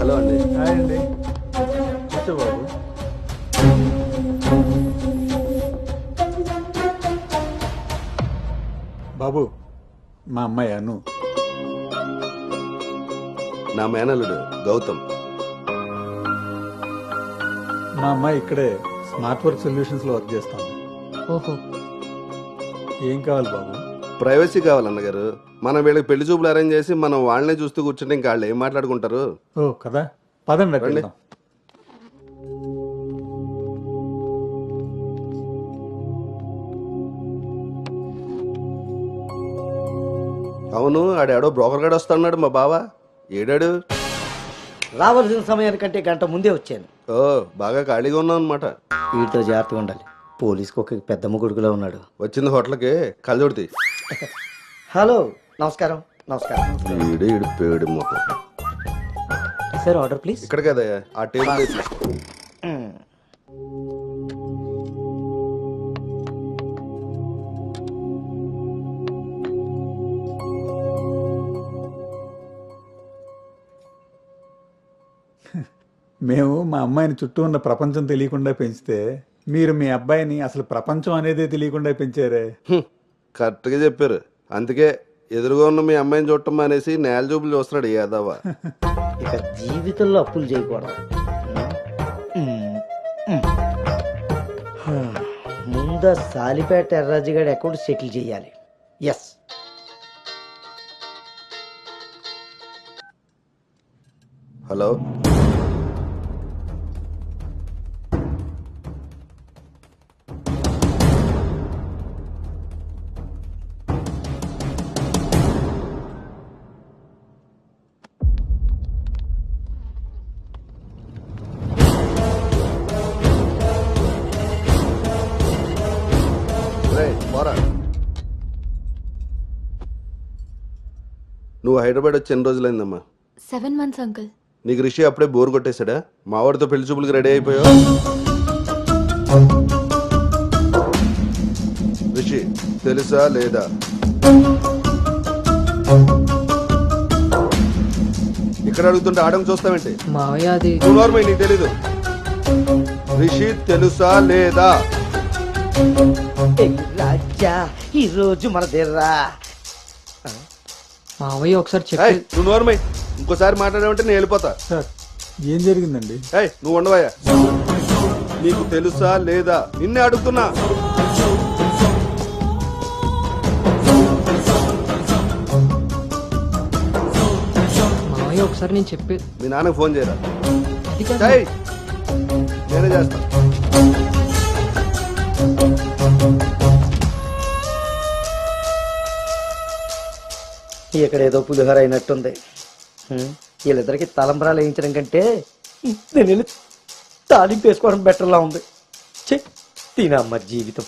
హలో అండి. హాయ్ అండి. కూర్చో బాబు. బాబు, మా అమ్మాయి అను. నా మేనల్లుడు గౌతమ్. మా అమ్మాయి ఇక్కడే స్మార్ట్ వర్క్ సొల్యూషన్స్లో వర్క్ చేస్తాను. ఓహో. ఏం కావాలి బాబు? ప్రైవసీ కావాలన్నగారు. మనం వీళ్ళకి పెళ్లి చూపులు అరేంజ్ చేసి మనం వాళ్ళనే చూస్తూ కూర్చుంటే ఇంకా వాళ్ళు ఏం మాట్లాడుకుంటారు? ఓ కదా, పదండి అటు రండి. వెళ్దాం. అవును, ఆడాడో బ్రోకర్ గాడు వస్తున్నాడు మా బావ. ఏడాడు? రావాల్సిన సమయానికంటే గంట ముందే వచ్చాను. ఓ, బాగా ఖాళీగా ఉన్నావు అనమాట. వీటితో జాగ్రత్తగా ఉండాలి. పోలీస్కి ఒక పెద్ద ముగుడుగులో ఉన్నాడు. వచ్చింది హోటల్కి కళ్ళజోడితే. హలో, నమస్కారం. నమస్కారం. ఈడు పేడు మొక్క. Sir order please. ఇక్కడ కదా ఆ టేబుల్ తీసుకో. మేము మా అమ్మాయిని చుట్టూ ఉన్న ప్రపంచం తెలియకుండా పెంచితే మీరు మీ అబ్బాయిని అసలు ప్రపంచం అనేదే తెలియకుండా పెంచారే. కరెక్ట్గా చెప్పారు. అందుకే ఎదురుగా ఉన్న మీ అమ్మాయిని చూడటం మానేసి నేల చూపులు చూస్తున్నాడు యాదవ. ఇక జీవితంలో అప్పులు చేయకూడదు. ముందు సాలిపేట ఎర్రాజుగాడి అకౌంట్ సెటిల్ చేయాలి. ఎస్. హలో, పోరా. నువ్వు హైదరాబాద్ వచ్చి ఎన్ని రోజులైందమ్మా? 7 months, uncle. నీకు రిషి అప్పుడే బోర్ కొట్టేశాడా? మా వాడితో పెళ్లి చూపులకి రెడీ అయిపోయావు. రిషి తెలుసా లేదా? ఇక్కడ అడుగుతుంటే ఆడం చూస్తావేంటి? మావయ్య అది నార్మల్, నీకు తెలీదు. రిషి తెలుసా లేదా? రాజా ఈ రోజు మన దేర్రా. మావయ్య ఒకసారి చెప్పి. నువ్వు నోర్మై, ఇంకోసారి మాట్లాడామంటే నేను వెళ్ళిపోతా. సార్ ఏం జరిగిందండి? నువ్వు ఉండవయ్యా. నీకు తెలుసా లేదా? నిన్నే అడుగుతున్నా. మావయ్య ఒకసారి నేను చెప్పి. మీ నాన్నకు ఫోన్ చేయరా? నేనే చేస్తా. ఇక్కడ ఏదో పులిహోర అయినట్టుంది. వీళ్ళిద్దరికి తలంబరాలు వేయించడం కంటే నేను వెళ్ళి తాలింపు వేసుకోవడం బెటర్లా ఉంది. తినమ్మ జీవితం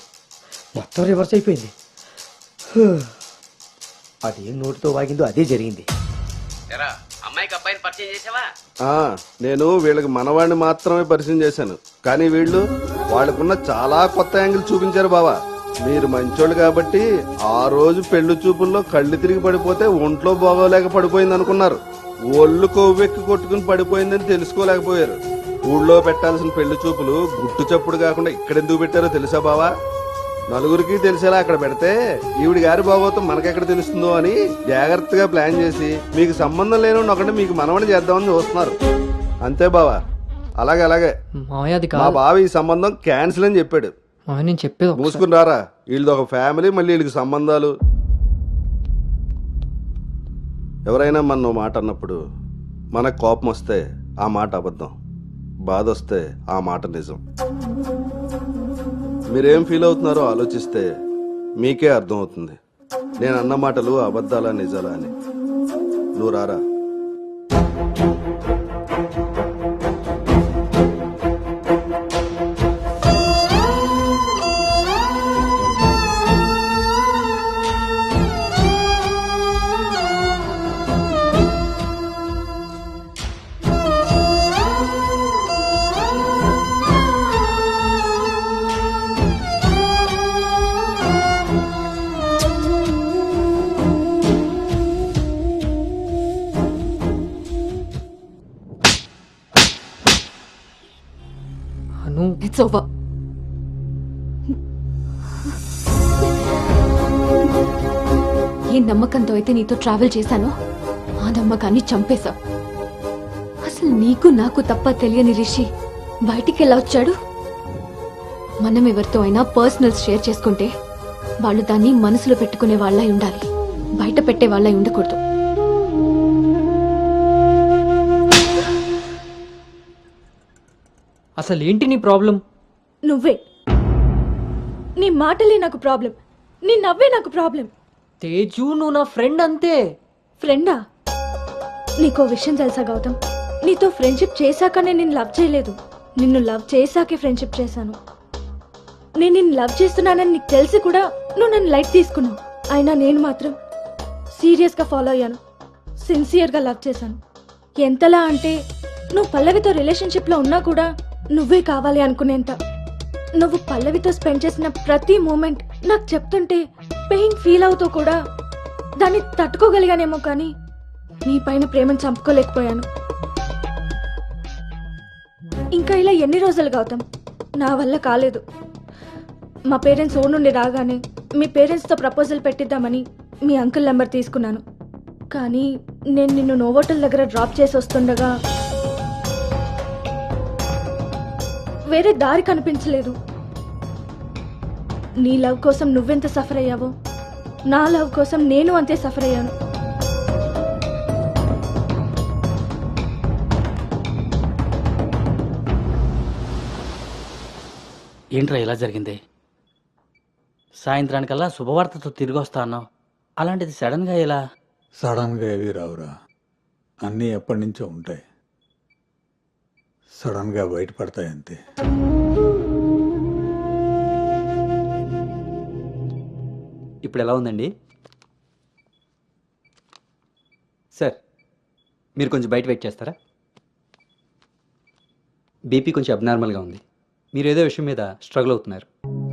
మొత్తం రివర్స్ అయిపోయింది. అదేం నోటితో వాగిందో అదే జరిగింది. అమ్మాయికి అబ్బాయిని పరిచయం చేసావా? నేను వీళ్ళకి మనవాడిని మాత్రమే పరిచయం చేశాను, కానీ వీళ్ళు వాళ్ళకున్న చాలా కొత్త యాంగిల్ చూపించారు బావా. మీరు మంచోళ్ళు కాబట్టి ఆ రోజు పెళ్లి చూపుల్లో కళ్ళు తిరిగి పడిపోతే ఒంట్లో బాగోలేక పడిపోయింది అనుకున్నారు. ఒళ్ళు కొవ్వెక్కి కొట్టుకుని పడిపోయిందని తెలుసుకోలేకపోయారు. ఊళ్ళో పెట్టాల్సిన పెళ్లి చూపులు గుట్టు చప్పుడు కాకుండా ఇక్కడెందుకు పెట్టారో తెలుసా బావా? నలుగురికి తెలిసేలా అక్కడ పెడితే ఈవిడి గారి బాగోతం మనకెక్కడ తెలుస్తుందో అని జాగ్రత్తగా ప్లాన్ చేసి మీకు సంబంధం లేని ఒకటి మీకు మనవని చేద్దామని చూస్తున్నారు. అంతే బావా. అలాగే అలాగే మా బావ ఈ సంబంధం క్యాన్సిల్ అని చెప్పాడు. నేను చెప్పేది మూసుకుని రారా. వీళ్ళది ఒక ఫ్యామిలీ, మళ్ళీ వీళ్ళకి సంబంధాలు. ఎవరైనా మన మాట అన్నప్పుడు మనకు కోపం వస్తే ఆ మాట అబద్ధం, బాధ వస్తే ఆ మాట నిజం. మీరేం ఫీల్ అవుతున్నారో ఆలోచిస్తే మీకే అర్థం అవుతుంది నేను అన్న మాటలు అబద్ధాలా నిజాలా అని. నువ్వు రారా. It's over. ఏ నమ్మకంతో అయితే నీతో ట్రావెల్ చేశానో ఆ నమ్మకాన్ని చంపేశావు. అసలు నీకు నాకు తప్ప తెలియని రిషి బయటికి ఎలా వచ్చాడు? మనం ఎవరితో అయినా పర్సనల్స్ షేర్ చేసుకుంటే వాళ్ళు దాన్ని మనసులో పెట్టుకునే వాళ్ళై ఉండాలి, బయట పెట్టే వాళ్ళై ఉండకూడదు. అసలు ఏంటి నీ ప్రాబ్లం? నువ్వే. నీ మాటలే నాకు ప్రాబ్లం, నీ నవ్వే నాకు ప్రాబ్లం. తేజు, నువ్వు నా ఫ్రెండ్ అంతే. ఫ్రెండా? నీకో విషయం తెలుసా గౌతమ్, నీతో ఫ్రెండ్షిప్ చేశాక నేను నిన్ను లవ్ చేయలేదు, నిన్ను లవ్ చేశాకే ఫ్రెండ్షిప్ చేశాను. నేను నిన్ను లవ్ చేస్తున్నానని నీకు తెలిసి కూడా నువ్వు నన్ను లైట్ తీసుకున్నావు. అయినా నేను మాత్రం సీరియస్గా ఫాలో అయ్యాను, సిన్సియర్గా లవ్ చేశాను. ఎంతలా అంటే నువ్వు పల్లవితో రిలేషన్షిప్లో ఉన్నా కూడా నువ్వే కావాలి అనుకునేంత. నువ్వు పల్లవితో స్పెండ్ చేసిన ప్రతి మూమెంట్ నాకు చెప్తుంటే పెయిన్ ఫీల్ అవుతూ కూడా దాన్ని తట్టుకోగలిగానేమో, కానీ నీ పైన ప్రేమను చంపుకోలేకపోయాను. ఇంకా ఇలా ఎన్ని రోజులుగా అవుతాం? నా వల్ల కాలేదు. మా పేరెంట్స్ ఊరు నుండి రాగానే మీ పేరెంట్స్తో ప్రపోజల్ పెట్టిద్దామని మీ అంకుల్ నెంబర్ తీసుకున్నాను. కానీ నేను నిన్ను నోవోటల్ దగ్గర డ్రాప్ చేసి వస్తుండగా వేరే దారి కనిపించలేదు. నీ లవ్ కోసం నువ్వెంత సఫర్ అయ్యావో నా లవ్ కోసం నేను అంతే సఫర్ అయ్యాను. ఏంట్రా ఇలా జరిగింది? సాయంత్రానికల్లా శుభవార్తతో తిరిగి వస్తా అన్నావు, అలాంటిది సడన్గా ఇలా? సడన్గా ఏవి రావురా, అన్నీ ఎప్పటి నుంచో ఉంటాయి, సడన్గా బయటపడతాయి అంతే. ఇప్పుడు ఎలా ఉందండి సార్? మీరు కొంచెం బయట వెయిట్ చేస్తారా? బీపీ కొంచెం అబ్నార్మల్గా ఉంది. మీరు ఏదో విషయం మీద స్ట్రగుల్ అవుతున్నారు.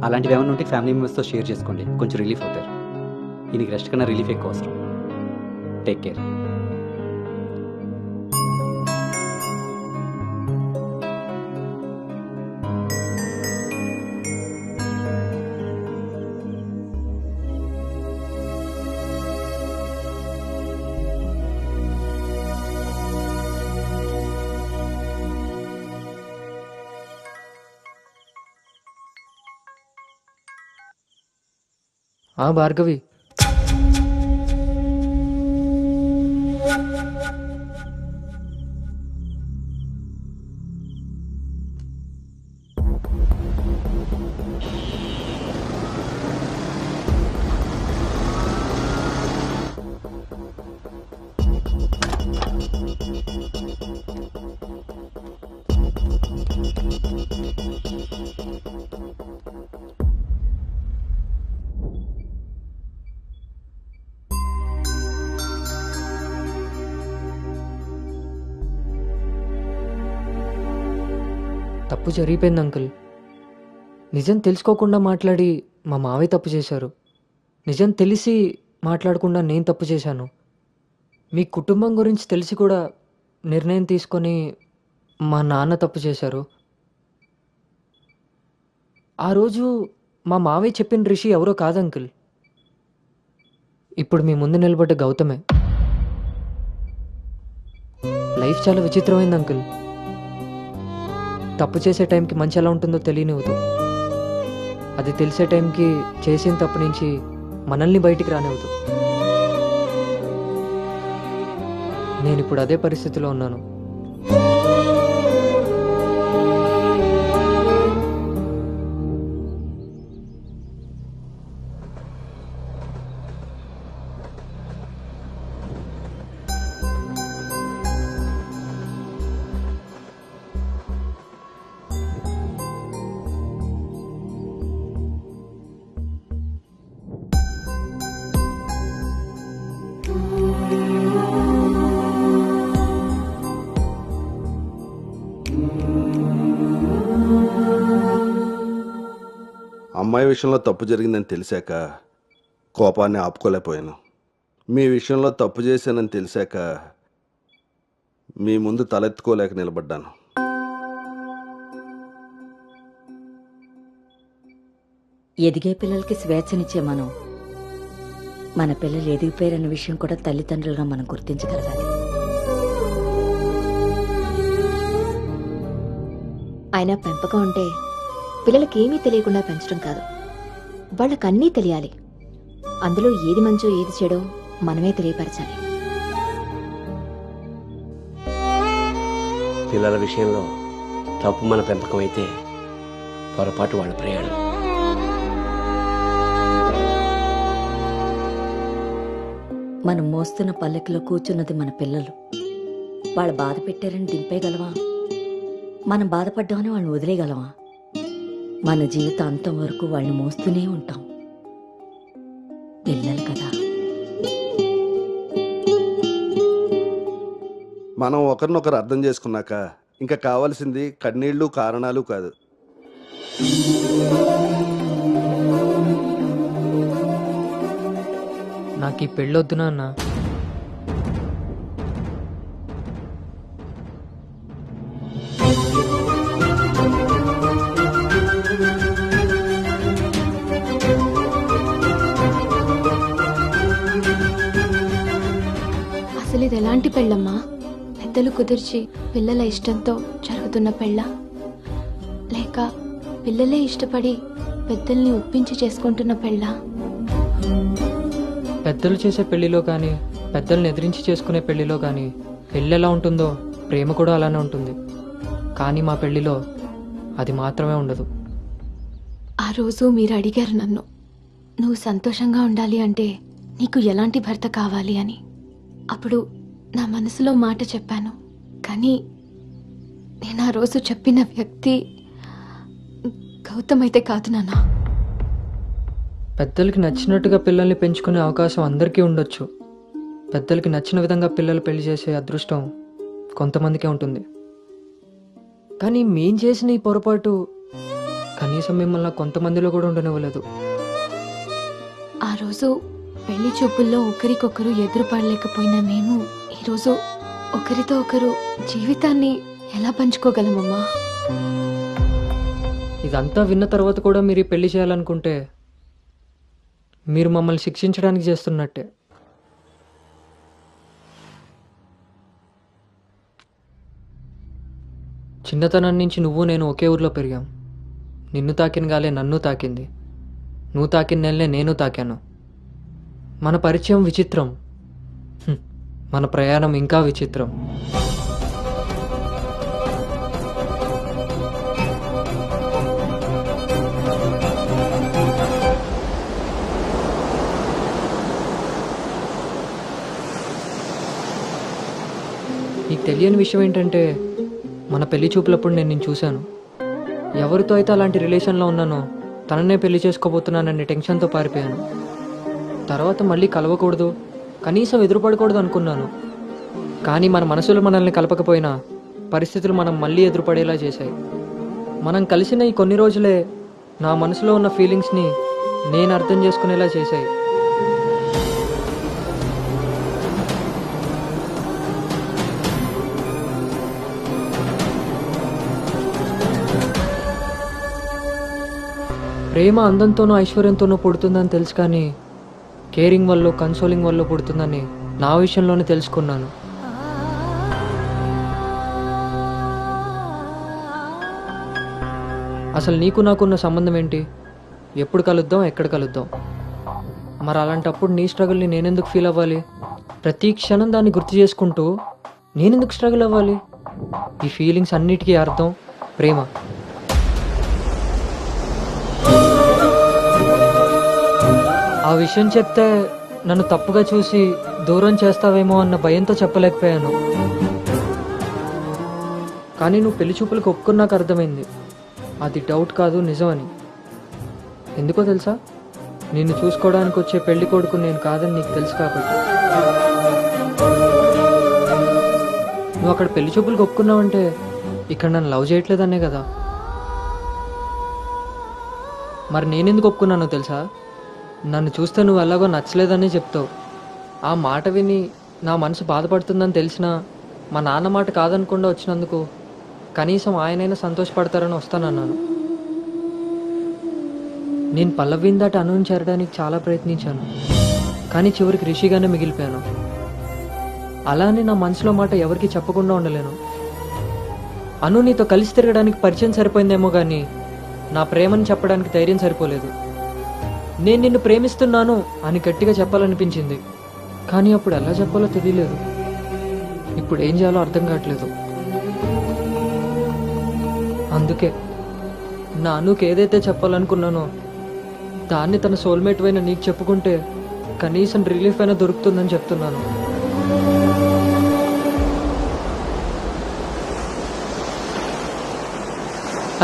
అలాంటివి ఏమైనా ఉంటే ఫ్యామిలీ మెంబర్స్తో షేర్ చేసుకోండి, కొంచెం రిలీఫ్ అవుతారు. ఈయనకి రెస్ట్ కన్నా రిలీఫ్ ఎక్కువ అవసరం. Take care. భార్గవి, తప్పు జరిగిపోయింది అంకుల్. నిజం తెలుసుకోకుండా మాట్లాడి మా మావయ్య తప్పు చేశారు. నిజం తెలిసి మాట్లాడకుండా నేను తప్పు చేశాను. మీ కుటుంబం గురించి తెలిసి కూడా నిర్ణయం తీసుకొని మా నాన్న తప్పు చేశారు. ఆ రోజు మా మావయ్య చెప్పిన రిషి ఎవరో కాదు అంకుల్, ఇప్పుడు మీ ముందు నిలబడ్డ గౌతమే. లైఫ్ చాలా విచిత్రమైంది అంకుల్. తప్పు చేసే టైంకి మంచి ఎలా ఉంటుందో తెలియనివ్వదు, అది తెలిసే టైంకి చేసిన తప్పు నుంచి మనల్ని బయటికి రానివ్వదు. నేను ఇప్పుడు అదే పరిస్థితిలో ఉన్నాను. అమ్మాయి విషయంలో తప్పు జరిగిందని తెలిసాక కోపాన్ని ఆపుకోలేకపోయాను. మీ విషయంలో తప్పు చేశానని తెలిసాక మీ ముందు తలెత్తుకోలేక నిలబడ్డాను. ఎదిగే పిల్లలకి స్వేచ్ఛనిచ్చే మనం మన పిల్లలు ఎదిగిపోయారన్న విషయం కూడా తల్లిదండ్రులుగా మనం గుర్తించగలగాలి. అయినా పెంపకం అంటే పిల్లలకి ఏమీ తెలియకుండా పెంచడం కాదు, వాళ్ళకన్నీ తెలియాలి. అందులో ఏది మంచో ఏది చెడో మనమే తెలియపరచాలి. పిల్లల విషయంలో తప్పు మన పెంపకం అయితే పొరపాటు వాళ్ళ ప్రయాణం. మనం మోస్తున్న పల్లెకిలో కూర్చున్నది మన పిల్లలు. వాళ్ళు బాధ పెట్టారని దింపేయగలవా? మనం బాధపడ్డామని వాళ్ళని వదిలేయగలవా? మన జీవితాంతం వరకు వాళ్ళని మోస్తూనే ఉంటాం. పిల్లలు కదా. మనం ఒకరినొకరు అర్థం చేసుకున్నాక ఇంకా కావాల్సింది కన్నీళ్లు కారణాలు కాదు. నాకు ఈ పెళ్ళొద్దు నాన్న. అసలు ఇది ఎలాంటి పెళ్ళమ్మా? పెద్దలు కుదిర్చి పిల్లల ఇష్టంతో జరుగుతున్న పెళ్ళ, లేక పిల్లలే ఇష్టపడి పెద్దల్ని ఒప్పించి చేసుకుంటున్న పెళ్ళ? పెద్దలు చేసే పెళ్లిలో కానీ పెద్దల్ని ఎదిరించి చేసుకునే పెళ్లిలో కానీ పెళ్ళి ఎలా ఉంటుందో ప్రేమ కూడా అలానే ఉంటుంది. కానీ మా పెళ్లిలో అది మాత్రమే ఉండదు. ఆ రోజు మీరు అడిగారు నన్ను, నువ్వు సంతోషంగా ఉండాలి అంటే నీకు ఎలాంటి భర్త కావాలి అని. అప్పుడు నా మనసులో మాట చెప్పాను. కానీ నేను ఆ రోజు చెప్పిన వ్యక్తి గౌతమ్ అయితే కాదు నాన్న. పెద్దలకి నచ్చినట్టుగా పిల్లల్ని పెంచుకునే అవకాశం అందరికీ ఉండొచ్చు. పెద్దలకి నచ్చిన విధంగా పిల్లలు పెళ్లి చేసే అదృష్టం కొంతమందికే ఉంటుంది. కానీ మేం చేసిన ఈ పొరపాటు కనీసం మిమ్మల్ని కొంతమందిలో కూడా ఉండనివ్వలేదు. ఆ రోజు పెళ్లి చూపుల్లో ఒకరికొకరు ఎదురుపడలేకపోయినా మేము ఈరోజు ఒకరితో ఒకరు జీవితాన్ని ఎలా పంచుకోగలమమ్మా? ఇదంతా విన్న తర్వాత కూడా మీరు ఈ పెళ్లి చేయాలనుకుంటే మీరు మమ్మల్ని శిక్షించడానికి చేస్తున్నట్టే. చిన్నతనం నుంచి నువ్వు నేను ఒకే ఊర్లో పెరిగాం. నిన్ను తాకిన గాలే నన్ను తాకింది, నువ్వు తాకిన నెలనే నేను తాకాను. మన పరిచయం విచిత్రం, మన ప్రయాణం ఇంకా విచిత్రం. నీకు తెలియని విషయం ఏంటంటే మన పెళ్లి చూపులప్పుడు నేను నిన్ను చూశాను. ఎవరితో అయితే అలాంటి రిలేషన్లో ఉన్నానో తననే పెళ్లి చేసుకోబోతున్నాననే టెన్షన్తో పారిపోయాను. తర్వాత మళ్ళీ కలవకూడదు, కనీసం ఎదురుపడకూడదు అనుకున్నాను. కానీ మన మనసులు మనల్ని కలపకపోయినా పరిస్థితులు మనం మళ్ళీ ఎదురుపడేలా చేశాయి. మనం కలిసిన ఈ కొన్ని రోజులే నా మనసులో ఉన్న ఫీలింగ్స్ని నేను అర్థం చేసుకునేలా చేశాయి. ప్రేమ అందంతోనూ ఐశ్వర్యంతోనూ పుడుతుందని తెలుసు, కానీ కేరింగ్ వల్ల కన్సోలింగ్ వల్ల పుడుతుందని నా విషయంలోనే తెలుసుకున్నాను. అసలు నీకు నాకున్న సంబంధం ఏంటి? ఎప్పుడు కలుద్దాం, ఎక్కడ కలుద్దాం? మరి అలాంటప్పుడు నీ స్ట్రగుల్ని నేనెందుకు ఫీల్ అవ్వాలి? ప్రతి క్షణం దాన్ని గుర్తు చేసుకుంటూ నేనెందుకు స్ట్రగుల్ అవ్వాలి? ఈ ఫీలింగ్స్ అన్నిటికీ అర్థం ప్రేమ. ఆ విషయం చెప్తే నన్ను తప్పుగా చూసి దూరం చేస్తావేమో అన్న భయంతో చెప్పలేకపోయాను. కానీ నువ్వు పెళ్లి చూపులకు ఒప్పుకున్నాక అర్థమైంది అది డౌట్ కాదు, నిజమని. ఎందుకో తెలుసా? నిన్ను చూసుకోవడానికి వచ్చే పెళ్లి కొడుకు నేను కాదని నీకు తెలుసు కాబట్టి. నువ్వు అక్కడ పెళ్లి చూపులకు ఒప్పుకున్నావంటే ఇక్కడ నన్ను లవ్ చేయట్లేదనే కదా. మరి నేనెందుకు ఒప్పుకున్నానో తెలుసా? నన్ను చూస్తే నువ్వు ఎలాగో నచ్చలేదని చెప్తావు. ఆ మాట విని నా మనసు బాధపడుతుందని తెలిసినా మా నాన్న మాట కాదనకుండా వచ్చినందుకు కనీసం ఆయనైనా సంతోషపడతారని వస్తానన్నాను. నేను పల్లవిని దాటి అనుని చేరడానికి చాలా ప్రయత్నించాను, కానీ చివరికి రిషిగానే మిగిలిపోయాను. అలానే నా మనసులో మాట ఎవరికి చెప్పకుండా ఉండలేను. అను నీతో కలిసి తిరగడానికి పరిచయం సరిపోయిందేమో కానీ నా ప్రేమని చెప్పడానికి ధైర్యం సరిపోలేదు. నేను నిన్ను ప్రేమిస్తున్నాను అని గట్టిగా చెప్పాలనిపించింది, కానీ అప్పుడు ఎలా చెప్పాలో తెలియలేదు. ఇప్పుడు ఏం చేయాలో అర్థం కావట్లేదు. అందుకే నా అనుకి ఏదైతే చెప్పాలనుకున్నానో దాన్ని తన సోల్మేట్ అయిన నీకు చెప్పుకుంటే కనీసం రిలీఫ్ అయినా దొరుకుతుందని చెప్తున్నాను.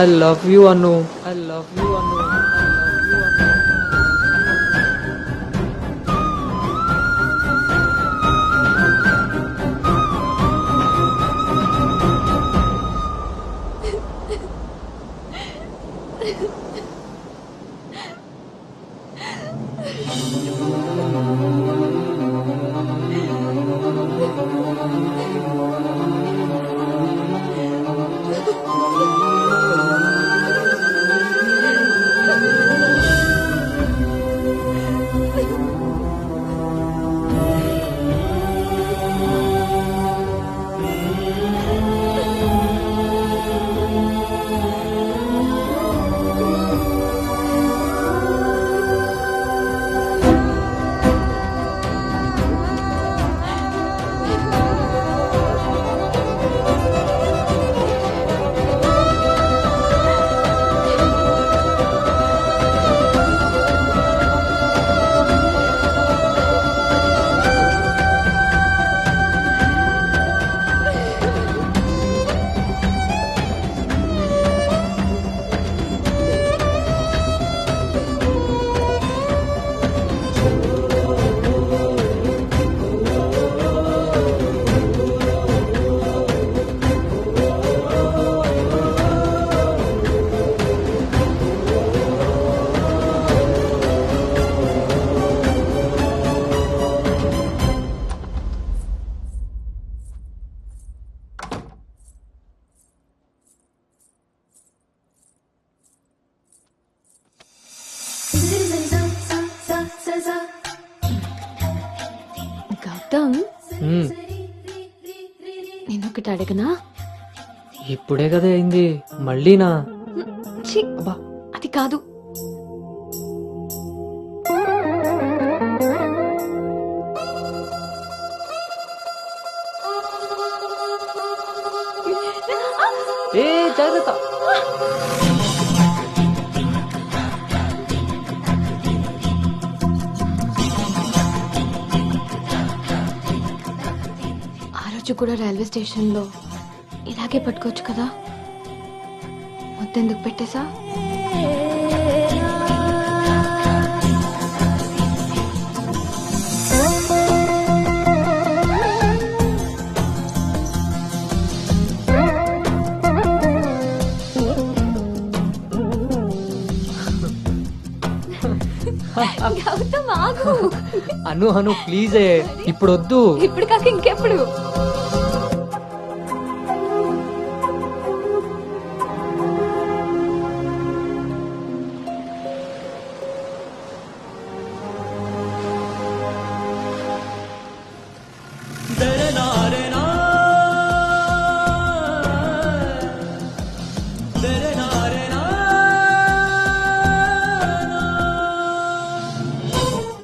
I love you Anu. I love you Anu. Gautam, నేనొకటి అడగనా? ఇప్పుడే కదా అయింది, మళ్ళీనా? ఛీ, అది కాదు. ఏ జాగ్రత్త. ఆ రోజు కూడా రైల్వే స్టేషన్లో ఇలాగే పట్టుకోవచ్చు కదా, మొత్తెందుకు పెట్టేసా? గౌతమ్ ఆగు. అను అను ప్లీజ్, ఇప్పుడు వద్దు. ఇప్పుడు కాక ఇంకెప్పుడు?